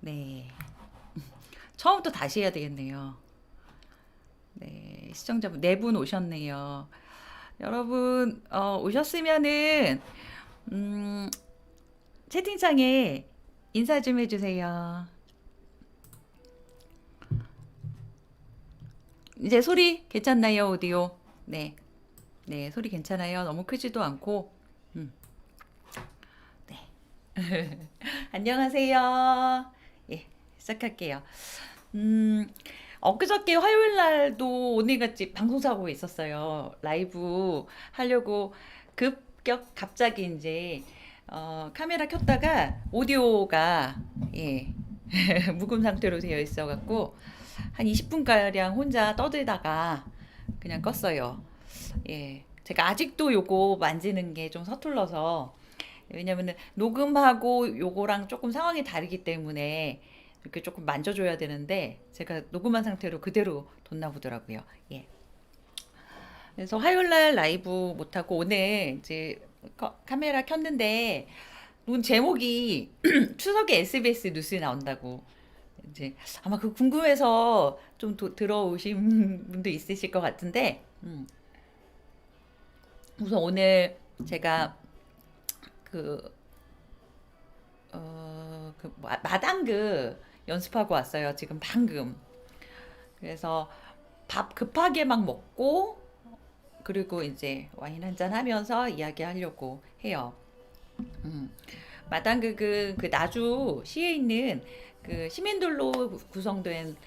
네. 처음부터 다시 해야 되겠네요. 네. 시청자분 4분 오셨네요. 여러분, 오셨으면은, 음, 채팅창에 인사 좀 해주세요. 이제 소리 괜찮나요, 오디오? 네. 네, 소리 괜찮아요. 너무 크지도 않고. 음, 네. 안녕하세요. 예, 시작할게요. 음, 엊그저께 화요일 날도 오늘같이 방송사고가 있었어요. 라이브 하려고 급격 갑자기 이제 카메라 켰다가 오디오가 예, 묵음 상태로 되어 있어갖고 한 20분가량 혼자 떠들다가 그냥 껐어요. 예. 제가 아직도 요거 만지는 게 좀 서툴러서 왜냐면은 녹음하고 요거랑 조금 상황이 다르기 때문에 이렇게 조금 만져줘야 되는데 제가 녹음한 상태로 그대로 뒀나 보더라고요. 예. 그래서 화요일 날 라이브 못하고 오늘 이제 카메라 켰는데 눈 제목이 추석에 SBS 뉴스에 나온다고 이제 아마 그 궁금해서 좀 들어오신 분도 있으실 것 같은데 우선 오늘 제가 그 마당그 연습하고 왔어요. 지금 방금. 그래서 밥 급하게 막 먹고 그리고 이제 와인 한잔 하면서 이야기하려고 해요. 음. 마당극은 그 나주 시에 있는 그 시민들로 구성된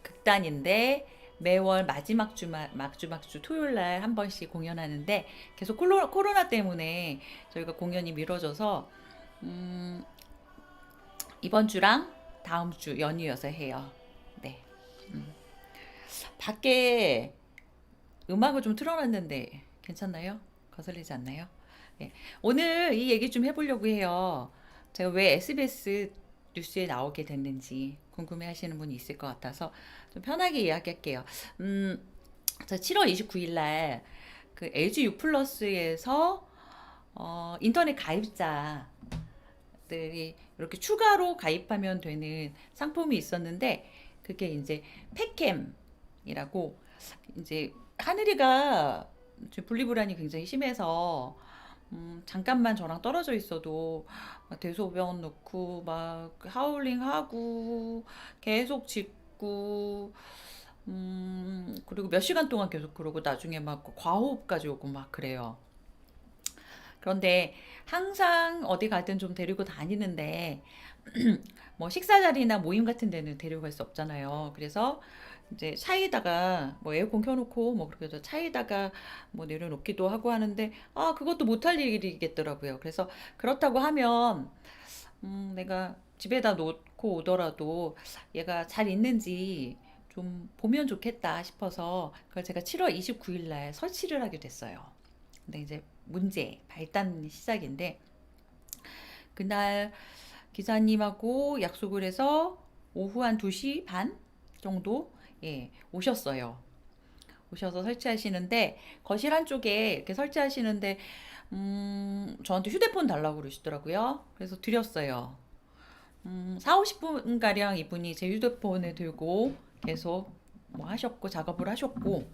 극단인데 매월 마지막 막주 토요일 날 한 번씩 공연하는데 계속 코로나 때문에 저희가 공연이 미뤄져서 음, 이번 주랑 다음 주 연이어서 해요. 네. 밖에 음악을 좀 틀어놨는데 괜찮나요? 거슬리지 않나요? 네. 오늘 이 얘기 좀 해보려고 해요. 제가 왜 SBS 뉴스에 나오게 됐는지 궁금해 하시는 분이 있을 것 같아서 좀 편하게 이야기할게요. 음, 저 7월 29일 날 그 LG U 플러스에서 인터넷 가입자들이 이렇게 추가로 가입하면 되는 상품이 있었는데 그게 이제 팩캠이라고 이제 하늘이가 분리불안이 굉장히 심해서 잠깐만 저랑 떨어져 있어도 막 대소변 넣고 막 하울링 하고 계속 짖고 그리고 몇 시간 동안 계속 그러고 나중에 막 과호흡까지 오고 막 그래요. 그런데 항상 어디 가든 좀 데리고 다니는데 뭐 식사 자리나 모임 같은 데는 데리고 갈 수 없잖아요. 그래서 이제 차에다가 뭐 에어컨 켜놓고 뭐 그렇게 해서 차에다가 뭐 내려놓기도 하고 하는데 아 그것도 못할 일이겠더라고요. 그래서 그렇다고 하면 내가 집에다 놓고 오더라도 얘가 잘 있는지 좀 보면 좋겠다 싶어서 그걸 제가 7월 29일 날 설치를 하게 됐어요. 근데 이제 문제 발단 시작인데 그날 기사님하고 약속을 해서 오후 한 2시 반 정도 예, 오셨어요. 오셔서 설치하시는데 거실 한쪽에 이렇게 설치하시는데 저한테 휴대폰 달라고 그러시더라고요. 그래서 드렸어요. 4, 50분 가량 이분이 제 휴대폰을 들고 계속 뭐 하셨고 작업을 하셨고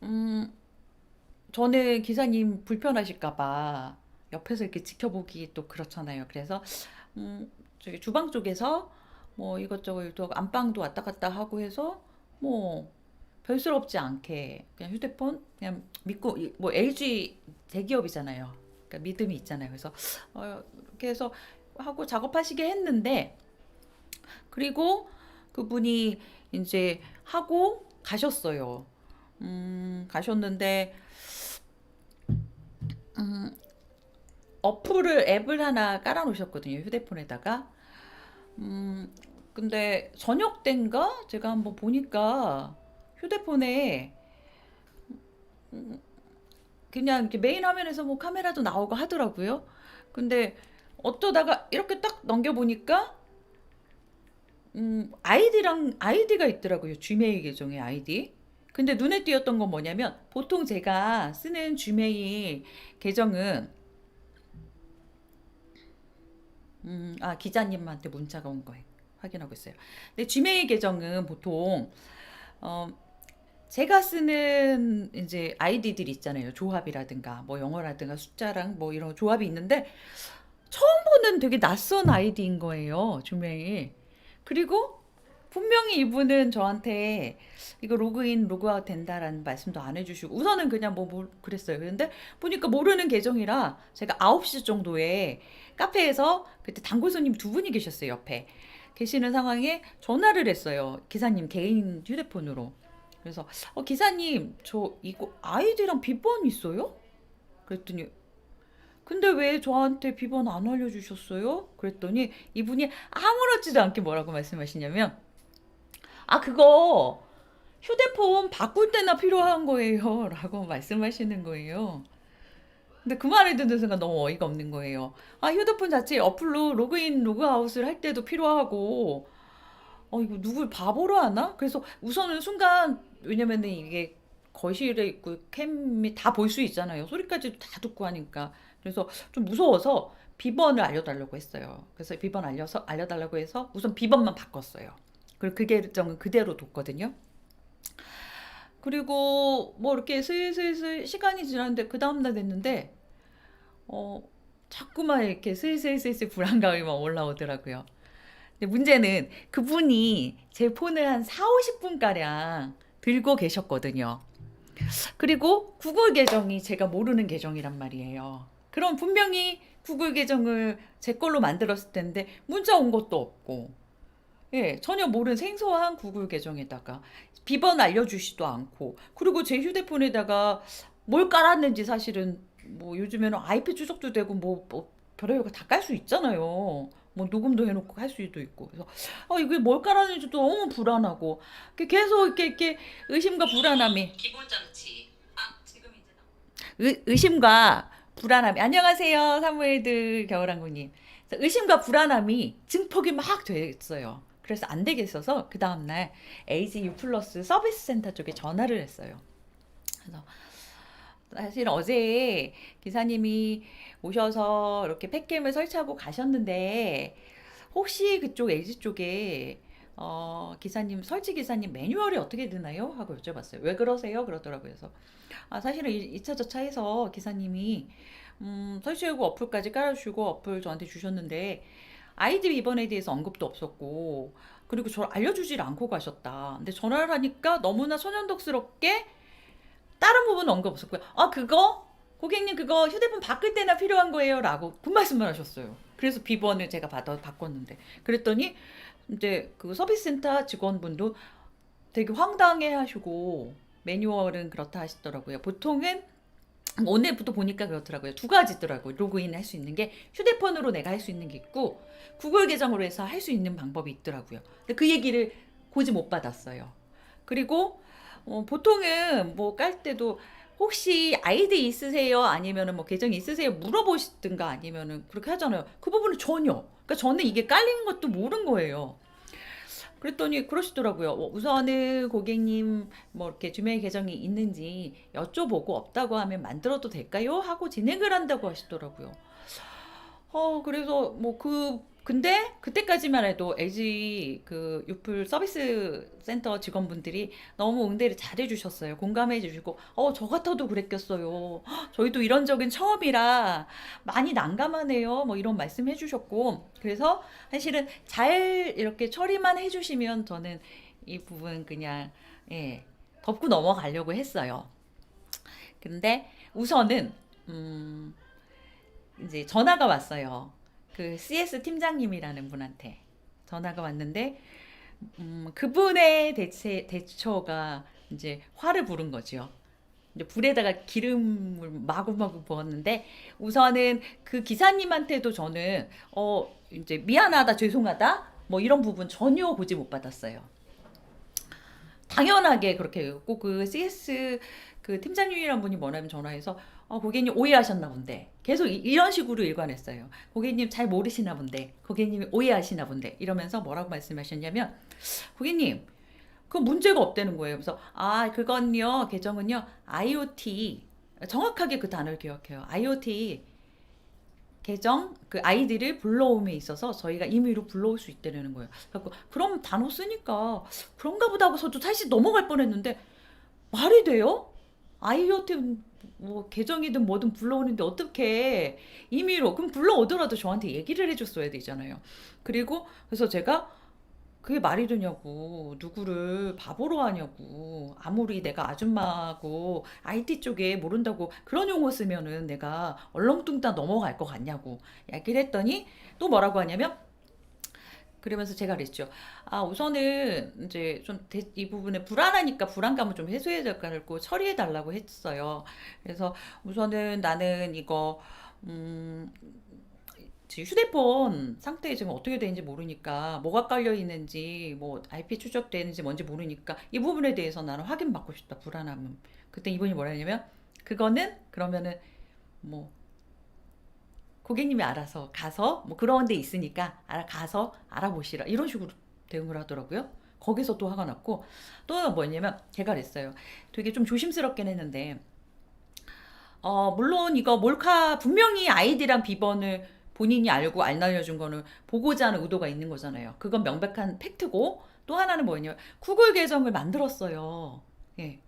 음, 저는 기사님 불편하실까봐 옆에서 이렇게 지켜보기 또 그렇잖아요. 그래서 저기 주방 쪽에서 뭐 이것저것 또 안방도 왔다 갔다 하고 해서 뭐 별스럽지 않게 그냥 휴대폰 그냥 믿고 뭐 LG 대기업이잖아요. 그러니까 믿음이 있잖아요. 그래서 이렇게 해서 하고 작업하시게 했는데 그리고 그분이 이제 하고 가셨어요. 가셨는데 음, 앱을 하나 깔아 놓으셨거든요. 휴대폰에다가. 근데 저녁 때인가 제가 한번 보니까 휴대폰에 그냥 이렇게 메인 화면에서 뭐 카메라도 나오고 하더라고요. 근데 어쩌다가 이렇게 딱 넘겨보니까 아이디가 있더라고요. g메일 계정의 아이디. 근데 눈에 띄었던 건 뭐냐면 보통 제가 쓰는 g메일 계정은 기자님한테 문자가 온 거예요. 확인하고 있어요. 근데 지메일 계정은 보통 어, 제가 쓰는 이제 아이디들 있잖아요. 조합이라든가 뭐 영어라든가 숫자랑 뭐 이런 조합이 있는데 처음 보는 되게 낯선 아이디인 거예요. 주메일. 그리고 분명히 이분은 저한테 이거 로그인, 로그아웃 된다라는 말씀도 안 해주시고 우선은 그냥 그랬어요. 근데 보니까 모르는 계정이라 제가 9시 정도에 카페에서 그때 단골 손님 두 분이 계셨어요. 옆에 계시는 상황에 전화를 했어요. 기사님 개인 휴대폰으로. 그래서 기사님 저 이거 아이디랑 비번 있어요? 그랬더니 근데 왜 저한테 비번 안 알려주셨어요? 그랬더니 이분이 아무렇지도 않게 뭐라고 말씀하시냐면 그거 휴대폰 바꿀 때나 필요한 거예요 라고 말씀하시는 거예요. 근데 그 말을 듣는 순간 너무 어이가 없는 거예요. 휴대폰 자체 어플로 로그인 로그아웃을 할 때도 필요하고 이거 누굴 바보로 하나? 그래서 우선은 순간 왜냐면은 이게 거실에 있고 캠이 다 볼 수 있잖아요. 소리까지도 다 듣고 하니까. 그래서 좀 무서워서 비번을 알려달라고 했어요. 그래서 비번 알려달라고 해서 우선 비번만 바꿨어요. 그리고 그 계정은 그대로 뒀거든요. 그리고 뭐 이렇게 슬슬슬 시간이 지났는데 그 다음날 됐는데 어 자꾸만 이렇게 슬슬슬슬 불안감이 막 올라오더라고요. 근데 문제는 그분이 제 폰을 한 4, 50분가량 들고 계셨거든요. 그리고 구글 계정이 제가 모르는 계정이란 말이에요. 그럼 분명히 구글 계정을 제 걸로 만들었을 텐데 문자 온 것도 없고, 예, 전혀 모르는 생소한 구글 계정에다가 비번 알려주지도 않고, 그리고 제 휴대폰에다가 뭘 깔았는지 사실은 뭐 요즘에는 아이패 추적도 되고 뭐 별의별 거 다 깔 수 있잖아요. 뭐 녹음도 해놓고 할 수도 있고. 그래서 이게 뭘 깔았는지도 너무 불안하고 계속 이렇게 의심과 불안함이 기본자 넣지. 지금 이제 의심과 불안함이 안녕하세요 사무엘들 겨울왕국님. 의심과 불안함이 증폭이 막 됐어요. 그래서 안 되겠어서 그 다음날 AGU 플러스 서비스 센터 쪽에 전화를 했어요. 그래서 사실 어제 기사님이 오셔서 이렇게 팩캠을 설치하고 가셨는데 혹시 그쪽 LG 쪽에 기사님 설치 기사님 매뉴얼이 어떻게 되나요? 하고 여쭤봤어요. 왜 그러세요? 그러더라고요. 그래서 사실은 2차 저차에서 기사님이 설치하고 어플까지 깔아주시고 어플 저한테 주셨는데 아이디 비번에 대해서 언급도 없었고 그리고 저를 알려주질 않고 가셨다. 근데 전화를 하니까 너무나 소년독스럽게 다른 부분은 언급 없었고요. 그거 고객님 그거 휴대폰 바꿀 때나 필요한 거예요 라고 그 말씀을 하셨어요. 그래서 비번을 제가 바꿨는데 그랬더니 이제 그 서비스 센터 직원분도 되게 황당해 하시고 매뉴얼은 그렇다 하시더라고요. 보통은 오늘부터 보니까 그렇더라고요. 두 가지더라고요. 로그인 할 수 있는 게 휴대폰으로 내가 할 수 있는 게 있고 구글 계정으로 해서 할 수 있는 방법이 있더라고요. 근데 그 얘기를 고지 못 받았어요. 그리고 보통은 뭐 깔 때도 혹시 아이디 있으세요? 아니면은 뭐 계정 있으세요? 물어보시든가 아니면은 그렇게 하잖아요. 그 부분은 전혀. 그러니까 저는 이게 깔린 것도 모른 거예요. 그랬더니 그러시더라고요. 우선은 고객님 뭐 이렇게 주메일 계정이 있는지 여쭤보고 없다고 하면 만들어도 될까요? 하고 진행을 한다고 하시더라고요. 그래서 근데 그때까지만 해도 LG 그 유플 서비스 센터 직원분들이 너무 응대를 잘해 주셨어요. 공감해 주시고, 저 같아도 그랬겠어요. 저희도 이런 적은 처음이라 많이 난감하네요. 뭐 이런 말씀 해 주셨고, 그래서 사실은 잘 이렇게 처리만 해 주시면 저는 이 부분 그냥, 예, 덮고 넘어가려고 했어요. 근데 우선은, 이제 전화가 왔어요. 그 CS 팀장님이라는 분한테 전화가 왔는데 그분의 대처가 이제 화를 부른 거죠. 이제 불에다가 기름을 마구마구 부었는데 우선은 그 기사님한테도 저는 이제 미안하다 죄송하다 뭐 이런 부분 전혀 고지 못 받았어요. 당연하게 그렇게 꼭 그 CS 그 팀장님이란 분이 뭐냐면 전화해서 고객님 오해하셨나 본데 계속 이런 식으로 일관했어요. 고객님 잘 모르시나 본데 고객님이 오해하시나 본데 이러면서 뭐라고 말씀하셨냐면 고객님 그 문제가 없다는 거예요. 그래서 그건요 계정은요 IoT 정확하게 그 단어를 기억해요. IoT 계정 그 아이디를 불러옴에 있어서 저희가 임의로 불러올 수 있다는 거예요. 그래서 그럼 단어 쓰니까 그런가 보다 하고서도 사실 넘어갈 뻔했는데 말이 돼요? 아이한테 뭐 계정이든 뭐든 불러오는데 어떻게 임의로 그럼 불러오더라도 저한테 얘기를 해줬어야 되잖아요. 그리고 그래서 제가 그게 말이 되냐고 누구를 바보로 하냐고 아무리 내가 아줌마고 IT 쪽에 모른다고 그런 용어 쓰면은 내가 얼렁뚱땅 넘어갈 것 같냐고 얘기를 했더니 또 뭐라고 하냐면 그러면서 제가 그랬죠. 아, 우선은 이제 좀 이 부분에 불안하니까 불안감을 좀 해소해 달라고 처리해 달라고 했어요. 그래서 우선은 나는 이거 음, 지금 휴대폰 상태에 지금 어떻게 되는지 모르니까 뭐가 깔려 있는지 뭐 IP 추적되는지 뭔지 모르니까 이 부분에 대해서 나는 확인받고 싶다. 불안함은. 그때 이분이 뭐라 했냐면 그거는 그러면은 뭐 고객님이 알아서 가서 뭐 그런 데 있으니까 가서 알아보시라 이런 식으로 대응을 하더라고요. 거기서 또 화가 났고 또 뭐냐면 제가 그랬어요. 되게 좀 조심스럽긴 했는데 물론 이거 몰카 분명히 아이디랑 비번을 본인이 알고 안 알려준 거는 보고자 하는 의도가 있는 거잖아요. 그건 명백한 팩트고 또 하나는 뭐냐면 구글 계정을 만들었어요. 예.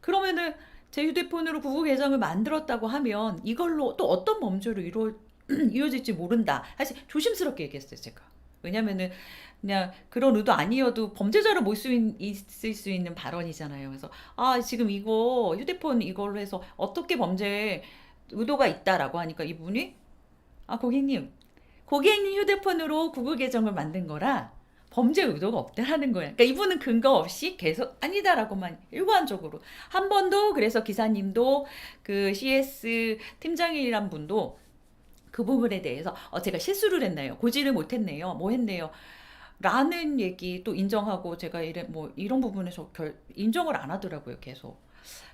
그러면은 제 휴대폰으로 구글 계정을 만들었다고 하면 이걸로 또 어떤 범죄로 이루어질지 모른다. 사실 조심스럽게 얘기했어요, 제가. 왜냐면은 그냥 그런 의도 아니어도 범죄자로 볼 수 있을 수 있는 발언이잖아요. 그래서 아, 지금 이거 휴대폰 이걸로 해서 어떻게 범죄 의도가 있다라고 하니까 이분이 아, 고객님 휴대폰으로 구글 계정을 만든 거라 범죄 의도가 없다라는 거야. 그러니까 이분은 근거 없이 계속 아니다라고만 일관적으로 한 번도 그래서 기사님도 그 CS 팀장이란 분도 그 부분에 대해서 제가 실수를 했나요? 고지를 못했네요. 뭐 했네요. 라는 얘기 또 인정하고 제가 뭐 이런 부분에서 인정을 안 하더라고요. 계속.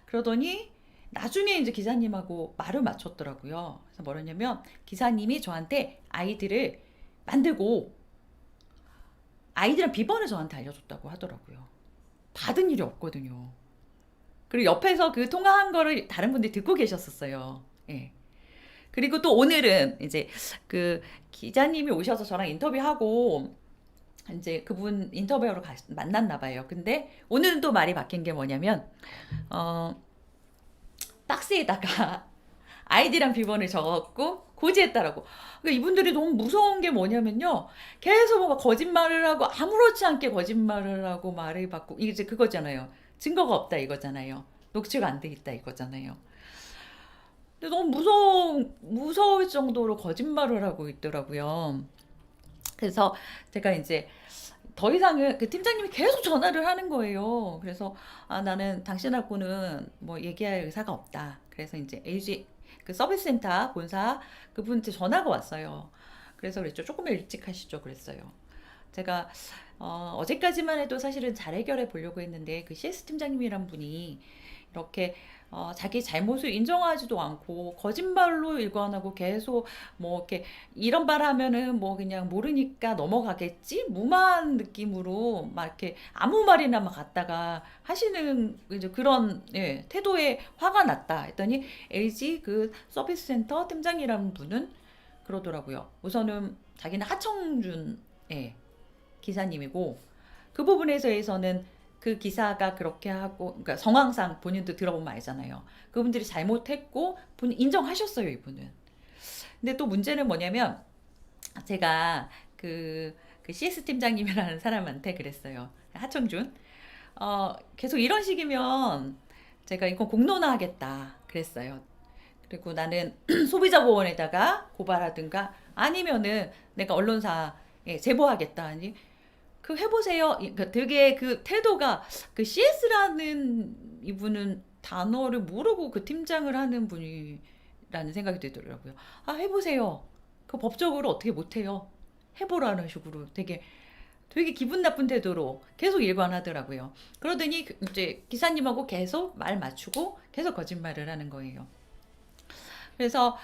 그러더니 나중에 이제 기사님하고 말을 맞췄더라고요. 그래서 뭐랬냐면 기사님이 저한테 아이들을 만들고 아이들은 비번을 저한테 알려줬다고 하더라고요. 받은 일이 없거든요. 그리고 옆에서 그 통화한 거를 다른 분들이 듣고 계셨었어요. 예. 그리고 또 오늘은 이제 그 기자님이 오셔서 저랑 인터뷰하고 이제 그분 인터뷰하러 만났나 봐요. 근데 오늘은 또 말이 바뀐 게 뭐냐면 어, 박스에다가 아이디랑 비번을 적었고 고지했다라고. 그러니까 이분들이 너무 무서운 게 뭐냐면요. 계속 뭔가 거짓말을 하고 아무렇지 않게 거짓말을 하고 말을 받고 이게 이제 그거잖아요. 증거가 없다 이거잖아요. 녹취가 안 돼 있다 이거잖아요. 근데 너무 무서울 정도로 거짓말을 하고 있더라고요. 그래서 제가 이제 더 이상은 그 팀장님이 계속 전화를 하는 거예요. 그래서 아, 나는 당신하고는 뭐 얘기할 의사가 없다. 그래서 이제 LG 그 서비스 센터 본사 그분한테 전화가 왔어요. 그래서 그랬죠. 조금만 일찍 하시죠. 그랬어요. 제가 어제까지만 해도 사실은 잘 해결해 보려고 했는데 그 CS 팀장님이란 분이 이렇게 자기 잘못을 인정하지도 않고 거짓말로 일관하고 계속 뭐 이렇게 이런 말 하면은 뭐 그냥 모르니까 넘어가겠지 무마한 느낌으로 막 이렇게 아무 말이나 막 갖다가 하시는 이제 그런 예, 태도에 화가 났다 했더니 LG 그 서비스 센터 팀장이라는 분은 그러더라고요. 우선은 자기는 하청준 예, 기사님이고 그 부분에 대해서는 그 기사가 그렇게 하고 그러니까 정황상 본인도 들어보면 알잖아요. 그분들이 잘못했고 본인 인정하셨어요, 이분은. 근데 또 문제는 뭐냐면 제가 그 CS 팀장님이라는 사람한테 그랬어요. 하청준. 계속 이런 식이면 제가 이건 공론화하겠다 그랬어요. 그리고 나는 소비자 보호원에다가 고발하든가 아니면은 내가 언론사에 제보하겠다. 아니 그 해보세요. 그러니까 되게 그 태도가 그 CS라는 이분은 단어를 모르고 그 팀장을 하는 분이라는 생각이 들더라고요. 아, 해보세요. 그 법적으로 어떻게 못해요. 해보라는 식으로 되게 기분 나쁜 태도로 계속 일관하더라고요. 그러더니 이제 기사님하고 계속 말 맞추고 계속 거짓말을 하는 거예요. 그래서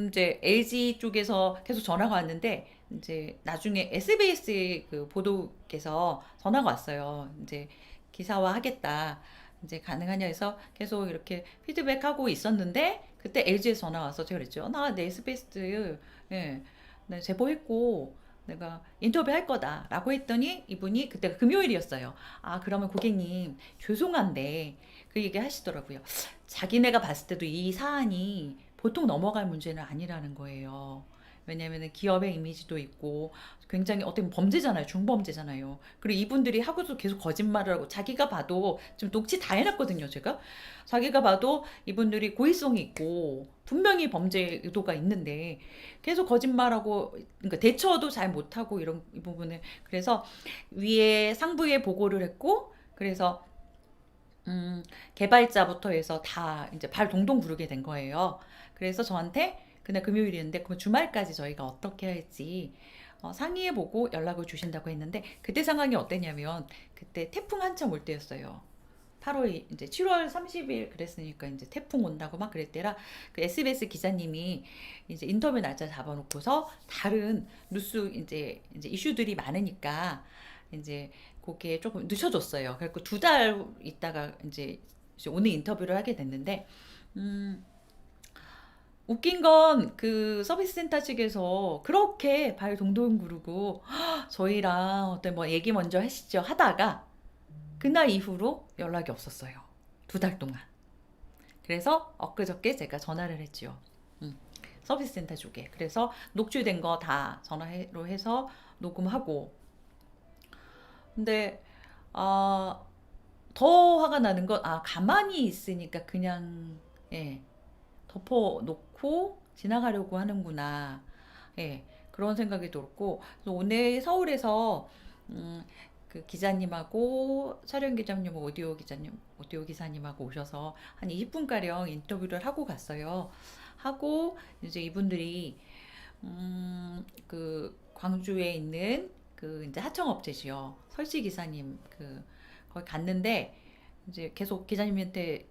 이제 LG 쪽에서 계속 전화가 왔는데 이제 나중에 SBS 그 보도께서 전화가 왔어요. 이제 기사화 하겠다. 이제 가능하냐 해서 계속 이렇게 피드백하고 있었는데 그때 LG에서 전화 와서 제가 그랬죠. 나 내 에스베스트 예, 나 제보했고 내가 인터뷰 할 거다라고 했더니 이분이 그때가 금요일이었어요. 아 그러면 고객님 죄송한데 그 얘기 하시더라고요. 자기네가 봤을 때도 이 사안이 보통 넘어갈 문제는 아니라는 거예요. 왜냐면은 기업의 이미지도 있고 굉장히 어떻게 보면 범죄잖아요. 중범죄잖아요. 그리고 이분들이 하고도 계속 거짓말을 하고 자기가 봐도 지금 녹취 다 해놨거든요. 제가 자기가 봐도 이분들이 고의성이 있고 분명히 범죄 의도가 있는데 계속 거짓말하고 그러니까 대처도 잘 못하고 이런 이 부분을 그래서 위에 상부에 보고를 했고 그래서 개발자부터 해서 다 이제 발 동동 구르게 된 거예요. 그래서 저한테 그날 금요일이었는데 그 주말까지 저희가 어떻게 할지 상의해보고 연락을 주신다고 했는데 그때 상황이 어땠냐면 그때 태풍 한참 올 때였어요. 8월 이제 7월 30일 그랬으니까 이제 태풍 온다고 막 그랬대라. 그 SBS 기자님이 이제 인터뷰 날짜 잡아놓고서 다른 뉴스 이제 이슈들이 많으니까 이제 그게 조금 늦춰졌어요. 그래서 2달 있다가 이제 오늘 인터뷰를 하게 됐는데 음, 웃긴 건 그 서비스 센터 측에서 그렇게 발 동동 구르고 저희랑 어떤 뭐 얘기 먼저 하시죠 하다가 그날 이후로 연락이 없었어요. 2달 동안. 그래서 엊그저께 제가 전화를 했지요. 서비스 센터 쪽에. 그래서 녹취된 거 다 전화로 해서 녹음하고. 근데 아, 더 화가 나는 건 가만히 있으니까 그냥 예, 덮어놓고 지나가려고 하는구나. 예, 그런 생각이 들었고 그래서 오늘 서울에서 음, 그 기자님하고 촬영 기자님, 오디오 기사님하고 오셔서 한 20분가량 인터뷰를 하고 갔어요. 하고 이제 이분들이 그 광주에 있는 그 이제 하청업체지요. 설치 기사님 그 거기 갔는데 이제 계속 기자님한테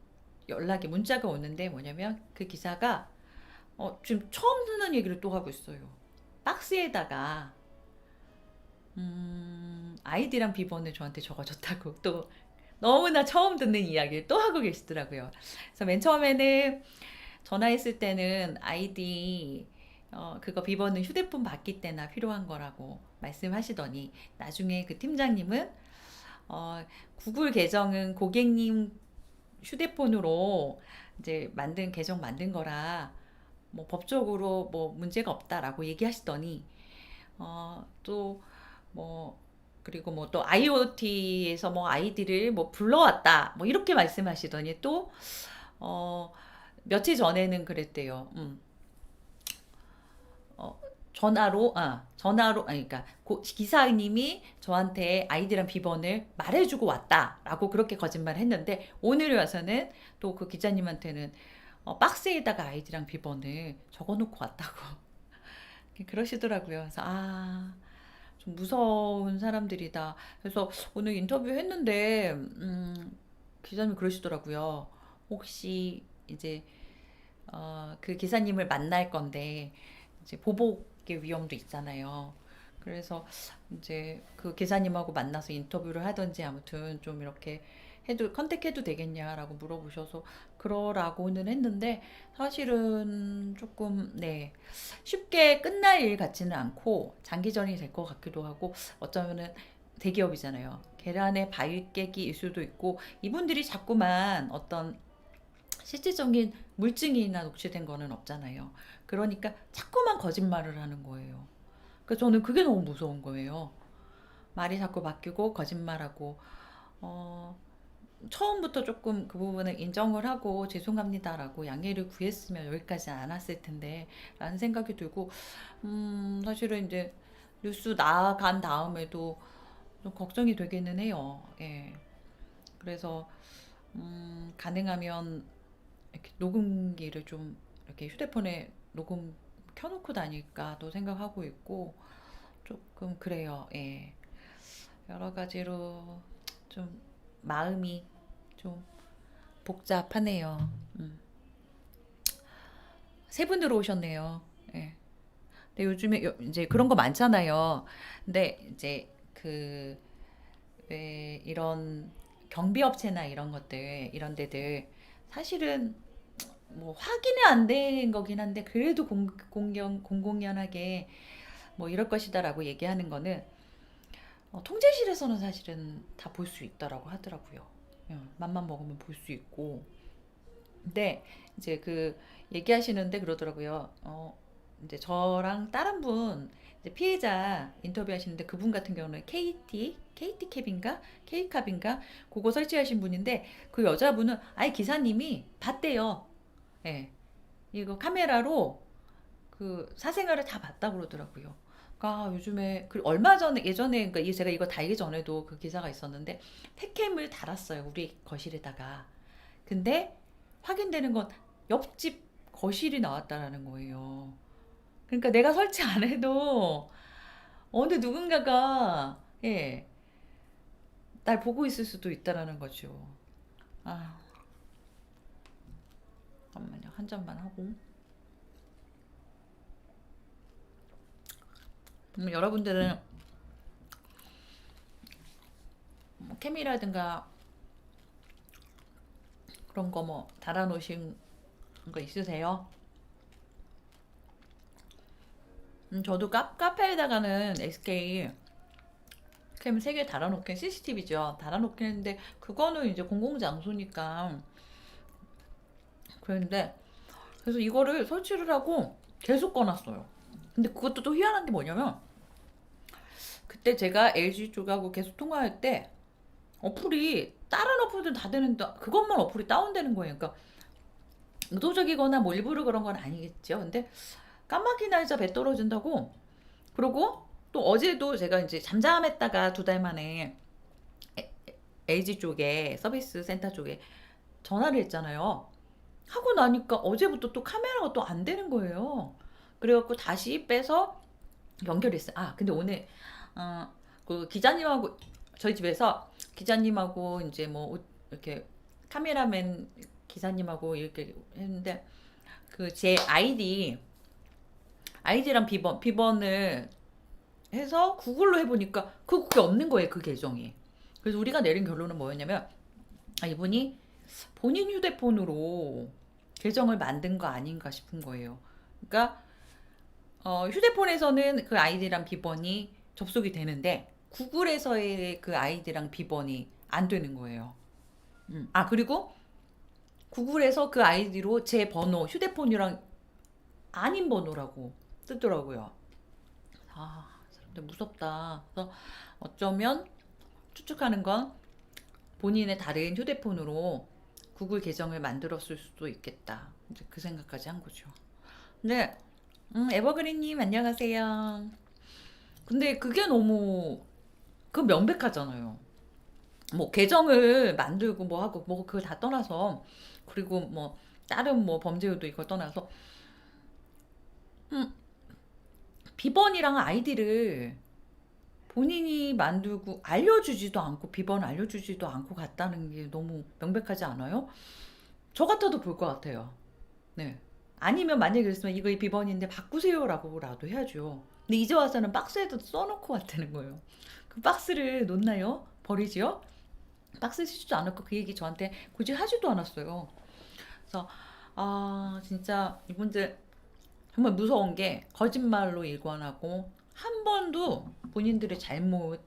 연락이 문자가 오는데 뭐냐면 그 기사가 지금 처음 듣는 얘기를 또 하고 있어요. 박스에다가 아이디랑 비번을 저한테 적어줬다고 또 너무나 처음 듣는 이야기를 또 하고 계시더라고요. 그래서 맨 처음에는 전화했을 때는 아이디 그거 비번은 휴대폰 바뀔 때나 필요한 거라고 말씀하시더니 나중에 그 팀장님은 구글 계정은 고객님 휴대폰으로 이제 계정 만든 거라 뭐 법적으로 뭐 문제가 없다라고 얘기하시더니 또 뭐 그리고 뭐 또 IoT에서 뭐 아이디를 뭐 불러왔다 뭐 이렇게 말씀하시더니 또 어, 며칠 전에는 그랬대요. 어, 전화로 아니 그러니까 기사님이 저한테 아이디랑 비번을 말해주고 왔다라고 그렇게 거짓말을 했는데 오늘 와서는 또 그 기자님한테는 박스에다가 아이디랑 비번을 적어놓고 왔다고 그러시더라고요. 그래서 좀 무서운 사람들이다. 그래서 오늘 인터뷰 했는데 기자님이 그러시더라고요. 혹시 이제 그 기사님을 만날 건데 이제 보복의 위험도 있잖아요. 그래서 이제 그 기사님하고 만나서 인터뷰를 하든지 아무튼 좀 이렇게 해도 컨택해도 되겠냐라고 물어보셔서 그러라고는 했는데 사실은 조금 네 쉽게 끝날 일 같지는 않고 장기전이 될 것 같기도 하고 어쩌면은 대기업이잖아요. 계란의 바위 깨기일 수도 있고 이분들이 자꾸만 어떤 실질적인 물증이나 녹취된 거는 없잖아요. 그러니까 자꾸만 거짓말을 하는 거예요. 그래서 저는 그게 너무 무서운 거예요. 말이 자꾸 바뀌고 거짓말하고 어, 처음부터 조금 그 부분을 인정을 하고 죄송합니다라고 양해를 구했으면 여기까지 안 왔을 텐데 라는 생각이 들고 사실은 이제 뉴스 나간 다음에도 좀 걱정이 되기는 해요. 예. 그래서 가능하면 이렇게 녹음기를 좀 이렇게 휴대폰에 녹음 켜놓고 다닐까도 생각하고 있고 조금 그래요. 예. 여러 가지로 좀 마음이 좀 복잡하네요. 세 분 들어오셨네요. 예. 근데 요즘에 이제 그런 거 많잖아요. 근데 이제 그 왜 이런 경비업체나 이런 것들, 이런 데들 사실은 뭐 확인이 안 된 거긴 한데 그래도 공공연하게 뭐 이럴 것이다라고 얘기하는 거는 통제실에서는 사실은 다 볼 수 있다라고 하더라고요. 맘만 먹으면 볼 수 있고. 근데 이제 그 얘기하시는데 그러더라고요. 이제 저랑 다른 분 이제 피해자 인터뷰하시는데 그분 같은 경우는 KT 캡인가 K캅인가 그거 설치하신 분인데 그 여자분은 아예 기사님이 봤대요. 예. 이거 카메라로 그 사생활을 다 봤다 그러더라고요. 그러니까 요즘에 그 얼마 전에 예전에 그러니까 제가 이거 달기 전에도 그 기사가 있었는데 폐캠을 달았어요 우리 거실에다가. 근데 확인되는 건 옆집 거실이 나왔다라는 거예요. 그러니까 내가 설치 안 해도 어느 누군가가 예, 날 보고 있을 수도 있다라는 거죠. 아, 잠깐만요. 한 잔만 하고. 여러분들은 뭐 캠이라든가 그런 거 뭐 달아놓으신 거 있으세요? 저도 카페에다가는 SK 캠 3개 달아놓긴 CCTV죠. 달아놓긴 했는데 그거는 이제 공공장소니까 그랬는데 그래서 이거를 설치를 하고 계속 꺼놨어요. 근데 그것도 또 희한한 게 뭐냐면 그때 제가 LG 쪽하고 계속 통화할 때 어플이 다른 어플들은 다 되는데 그것만 어플이 다운되는 거예요. 그러니까 의도적이거나 뭐 일부러 그런 건 아니겠죠. 근데 깜빡이나 해서 배 떨어진다고 그러고 또 어제도 제가 이제 잠잠했다가 2달 만에 LG 쪽에 서비스 센터 쪽에 전화를 했잖아요. 하고 나니까 어제부터 또 카메라가 또 안 되는 거예요. 그래갖고 다시 빼서 연결했어요. 아, 근데 오늘 어, 그 기자님하고 저희 집에서 기자님하고 이제 뭐 이렇게 카메라맨 기사님하고 이렇게 했는데 그 제 아이디랑 비번을 해서 구글로 해보니까 그게 없는 거예요. 그 계정이. 그래서 우리가 내린 결론은 뭐였냐면 이분이 본인 휴대폰으로 계정을 만든 거 아닌가 싶은 거예요. 그러니까 휴대폰에서는 그 아이디랑 비번이 접속이 되는데 구글에서의 그 아이디랑 비번이 안 되는 거예요. 아, 그리고 구글에서 그 아이디로 제 번호 휴대폰이랑 아닌 번호라고 뜨더라고요. 아, 사람들 무섭다. 그래서 어쩌면 추측하는 건 본인의 다른 휴대폰으로 구글 계정을 만들었을 수도 있겠다. 이제 그 생각까지 한 거죠. 근데 에버그린님 안녕하세요. 근데 그게 너무 그 명백하잖아요. 뭐 계정을 만들고 뭐 하고 뭐 그걸 다 떠나서 그리고 뭐 다른 뭐 범죄도 이걸 떠나서 음, 비번이랑 아이디를 본인이 만들고 알려주지도 않고 비번 알려주지도 않고 갔다는 게 너무 명백하지 않아요? 저 같아도 볼 것 같아요. 네. 아니면 만약에 그랬으면 이거 이 비번인데 바꾸세요라고라도 해야죠. 근데 이제 와서는 박스에도 써놓고 왔다는 거예요. 그 박스를 놓나요? 버리지요? 박스 쓰지도 않았고 그 얘기 저한테 굳이 하지도 않았어요. 그래서 아 진짜 이분들 정말 무서운 게 거짓말로 일관하고 한 번도 본인들의 잘못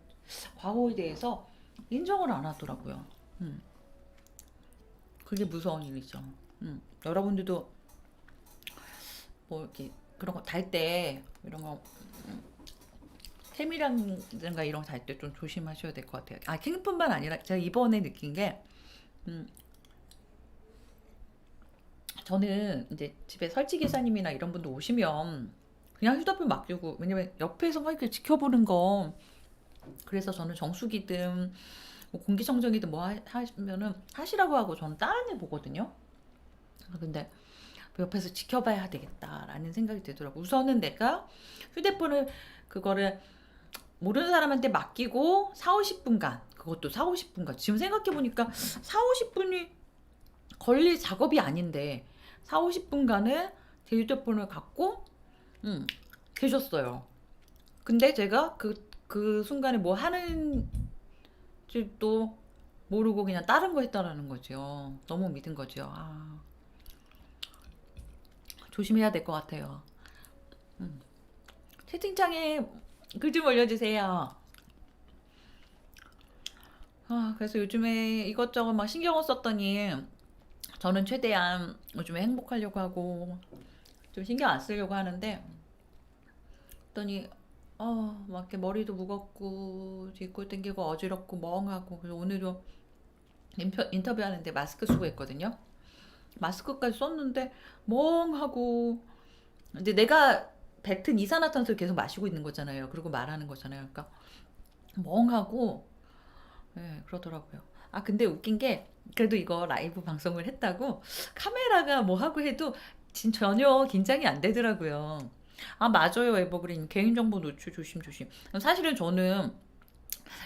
과거에 대해서 인정을 안 하더라고요. 음, 그게 무서운 일이죠. 여러분들도 뭐 이렇게 그런 거 달 때 이런 거 캠이라든가 이런 거 달 때 좀 조심하셔야 될 것 같아요. 아 캠뿐만 아니라 제가 이번에 느낀 게 음, 저는 이제 집에 설치 기사님이나 이런 분들 오시면 그냥 휴대폰 맡기고 왜냐면 옆에서 막 이렇게 지켜보는 거 그래서 저는 정수기든 뭐 공기청정기든 뭐 하시면은 하시라고 하고 저는 다른 애 보거든요. 근데 옆에서 지켜봐야 되겠다라는 생각이 들더라고. 우선은 내가 휴대폰을 그거를 모르는 사람한테 맡기고 4, 50분간 그것도 4, 50분간 지금 생각해 보니까 4, 50분이 걸릴 작업이 아닌데 4, 50분간을 제 휴대폰을 갖고 계셨어요. 근데 제가 그 순간에 뭐 하는지도 모르고 그냥 다른 거 했다라는 거죠. 너무 믿은 거죠. 조심해야 될 것 같아요. 음. 채팅창에 글 좀 올려주세요. 그래서 요즘에 이것저것 막 신경을 썼더니 저는 최대한 요즘에 행복하려고 하고 좀 신경 안 쓰려고 하는데 그랬더니 막 이렇게 머리도 무겁고 뒷골 땡기고 어지럽고 멍하고 그래서 오늘도 인터뷰 하는데 마스크 쓰고 했거든요. 마스크까지 썼는데 멍하고 이제 내가 뱉은 이산화탄소를 계속 마시고 있는 거잖아요. 그리고 말하는 거잖아요. 그러니까 멍하고 그러더라고요. 근데 웃긴 게 그래도 이거 라이브 방송을 했다고 카메라가 뭐 하고 해도 전혀 긴장이 안 되더라고요. 맞아요, 에버그린. 개인정보 노출 조심조심. 사실은 저는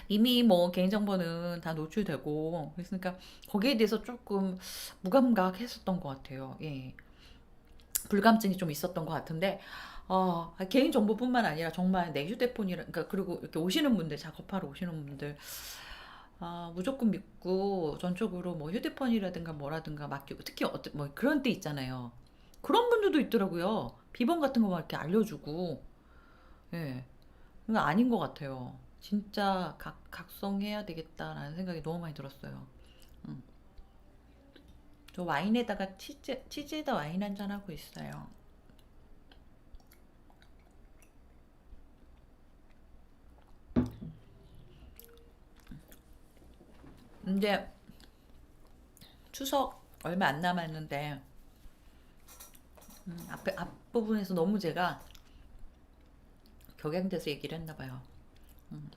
이미 뭐 개인정보는 다 노출되고, 그러니까 거기에 대해서 조금 무감각했었던 것 같아요. 예. 불감증이 좀 있었던 것 같은데, 개인정보뿐만 아니라 정말 내 휴대폰이라, 그러니까 그리고 이렇게 오시는 분들, 작업하러 오시는 분들, 무조건 믿고 전적으로 뭐 휴대폰이라든가 뭐라든가 맡기고 특히 뭐 그런 때 있잖아요. 그런 분들도 있더라고요. 비번 같은 거 막 이렇게 알려주고. 예. 그거 아닌 것 같아요. 진짜 각성해야 되겠다라는 생각이 너무 많이 들었어요. 음. 저 와인에다가 치즈에다 와인 한잔 하고 있어요. 이제 추석 얼마 안 남았는데 앞부분에서 너무 제가 격양돼서 얘기를 했나 봐요. 음.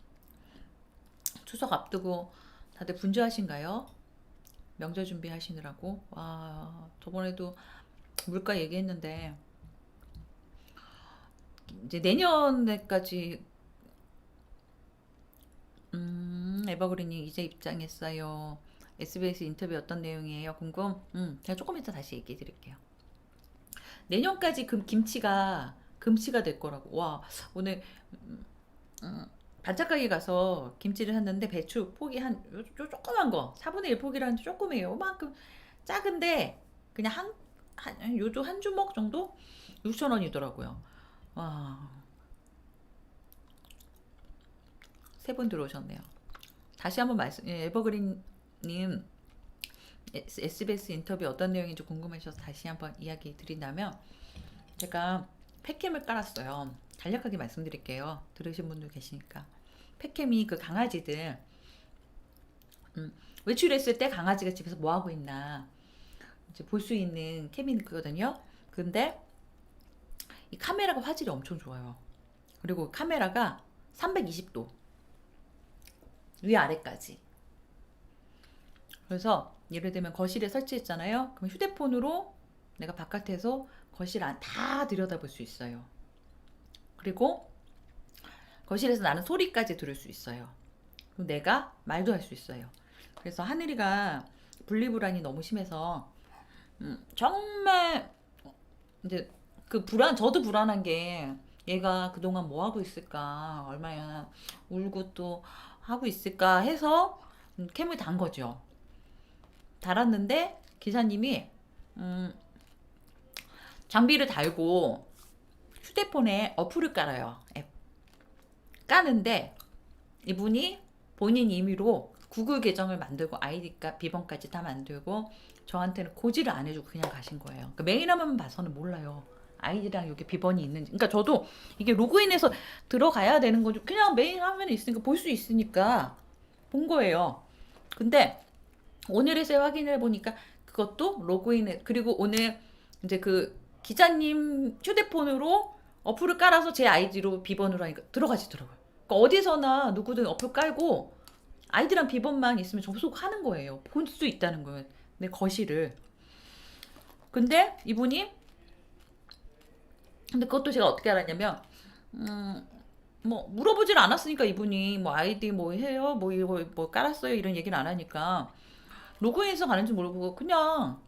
추석 앞두고 다들 분주하신가요? 명절 준비하시느라고. 저번에도 물가 얘기했는데 이제 내년에까지 에버그린이 이제 입장했어요. SBS 인터뷰 어떤 내용이에요? 궁금? 제가 조금 이따 다시 얘기해 드릴게요. 내년까지 금치가 될 거라고. 오늘 반찬가게 가서 김치를 샀는데 배추 폭이 조그만 거 4분의 1 폭이라는데 조그매요. 요만큼 작은데 그냥 요조 한 주먹 정도 6,000원이더라고요. 와, 세 분 들어오셨네요. 다시 한번 에버그린님 SBS 인터뷰 어떤 내용인지 궁금하셔서 다시 한번 이야기 드린다면 제가 팩캠을 깔았어요. 간략하게 말씀드릴게요. 들으신 분들 계시니까. 팩캠이 그 강아지들 외출했을 때 강아지가 집에서 뭐 하고 있나 이제 볼 수 있는 캠이거든요. 근데 이 카메라가 화질이 엄청 좋아요. 그리고 카메라가 320도 위아래까지. 그래서 예를 들면 거실에 설치했잖아요. 그럼 휴대폰으로 내가 바깥에서 거실 안 다 들여다볼 수 있어요. 그리고 거실에서 나는 소리까지 들을 수 있어요. 그리고 내가 말도 할 수 있어요. 그래서 하늘이가 분리불안이 너무 심해서 정말 이제 저도 불안한 게 얘가 그동안 뭐 하고 있을까, 얼마나 울고 또 하고 있을까 해서 캠을 단 거죠. 달았는데 기사님이 장비를 달고 휴대폰에 어플을 깔아요. 앱 까는데 이분이 본인 임의로 구글 계정을 만들고 아이디가 비번까지 다 만들고 저한테는 고지를 안 해주고 그냥 가신 거예요. 그러니까 메일 화면 봐서는 몰라요. 아이디랑 여기 비번이 있는지. 그러니까 저도 이게 로그인해서 들어가야 되는 거죠. 그냥 메일 화면에 있으니까 볼 수 있으니까 본 거예요. 근데 오늘에서 확인해 보니까 그것도 로그인해. 그리고 오늘 이제 그 기자님 휴대폰으로 어플을 깔아서 제 아이디로 비번으로 하니까 들어가지더라고요. 그러니까 어디서나 누구든 어플 깔고 아이디랑 비번만 있으면 접속하는 거예요. 볼 수 있다는 거예요. 내 거실을. 근데 이분이 근데 그것도 제가 어떻게 알았냐면 뭐 물어보질 않았으니까 이분이 뭐 아이디 뭐 해요 뭐 이거 뭐 깔았어요 이런 얘기를 안 하니까 로그인해서 가는지 모르고 그냥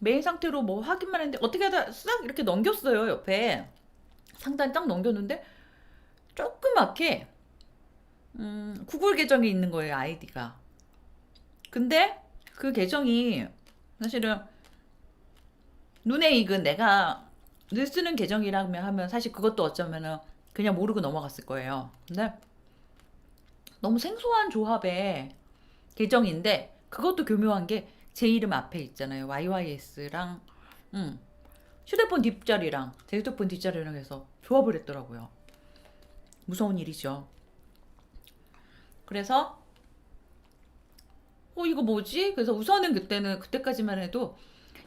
메인 상태로 뭐 확인만 했는데 어떻게 하다 싹 이렇게 넘겼어요. 옆에 상단 딱 넘겼는데 조그맣게 구글 계정이 있는 거예요, 아이디가. 근데 그 계정이 사실은 눈에 익은 내가 늘 쓰는 계정이라면 하면 사실 그것도 어쩌면은 그냥 모르고 넘어갔을 거예요. 근데 너무 생소한 조합의 계정인데 그것도 교묘한 게 제 이름 앞에 있잖아요. YYS랑 휴대폰 뒷자리랑 제 휴대폰 뒷자리랑 해서 조합을 했더라고요. 무서운 일이죠. 그래서 이거 뭐지? 그래서 우선은 그때까지만 해도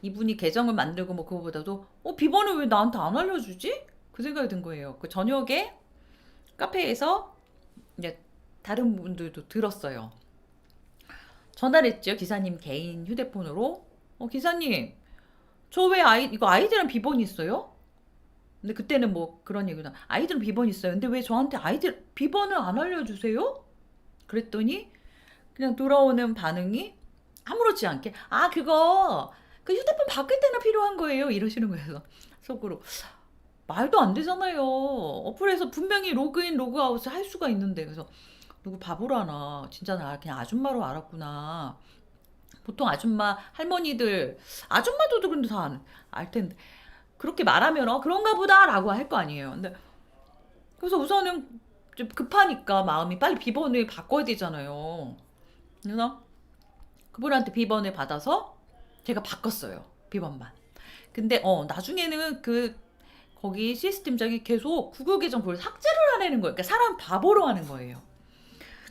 이분이 계정을 만들고 뭐 그거보다도 비번을 왜 나한테 안 알려주지? 그 생각이 든 거예요. 그 저녁에 카페에서 이제 다른 분들도 들었어요. 전화를 했죠. 기사님 개인 휴대폰으로. 기사님, 저 왜 이거 아이디랑 비번 있어요? 근데 그때는 뭐 그런 얘기도, 아이디랑 비번 있어요. 근데 왜 저한테 아이디 비번을 안 알려주세요? 그랬더니 그냥 돌아오는 반응이 아무렇지 않게, 그거 그 휴대폰 바꿀 때나 필요한 거예요. 이러시는 거예요. 속으로 말도 안 되잖아요. 어플에서 분명히 로그인 로그아웃을 할 수가 있는데. 그래서 누구 바보라나, 진짜 나 그냥 아줌마로 알았구나. 보통 아줌마 할머니들, 아줌마도 그런데 다 알 텐데 그렇게 말하면 그런가 보다라고 할 거 아니에요. 근데 그래서 우선은 좀 급하니까 마음이 빨리 비번을 바꿔야 되잖아요. 그래서 그분한테 비번을 받아서 제가 바꿨어요. 비번만. 근데 나중에는 거기 시스템장이 계속 구글 계정 그걸 삭제를 하라는 거예요. 그러니까 사람 바보로 하는 거예요.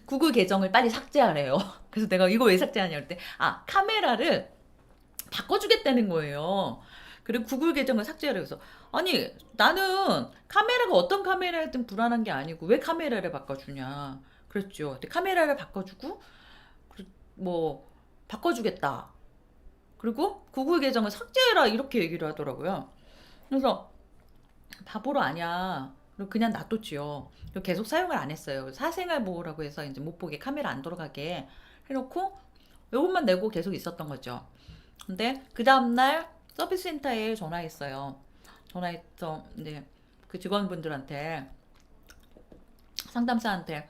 구글 계정을 빨리 삭제하래요. 그래서 내가 이거 왜 삭제하냐 할 때, 카메라를 바꿔주겠다는 거예요. 그리고 구글 계정을 삭제하래요. 그래서 아니 나는 카메라가 어떤 카메라든 불안한 게 아니고 왜 카메라를 바꿔주냐 그랬죠. 근데 카메라를 바꿔주고 뭐 바꿔주겠다. 그리고 구글 계정을 삭제해라 이렇게 얘기를 하더라고요. 그래서 바보로 아냐. 그리고 그냥 놔뒀지요. 그리고 계속 사용을 안 했어요. 사생활 보호라고 해서 이제 못 보게 카메라 안 돌아가게 해놓고 요금만 내고 계속 있었던 거죠. 근데 그 다음날 서비스 센터에 전화했어요. 전화해서 이제 그 직원분들한테, 상담사한테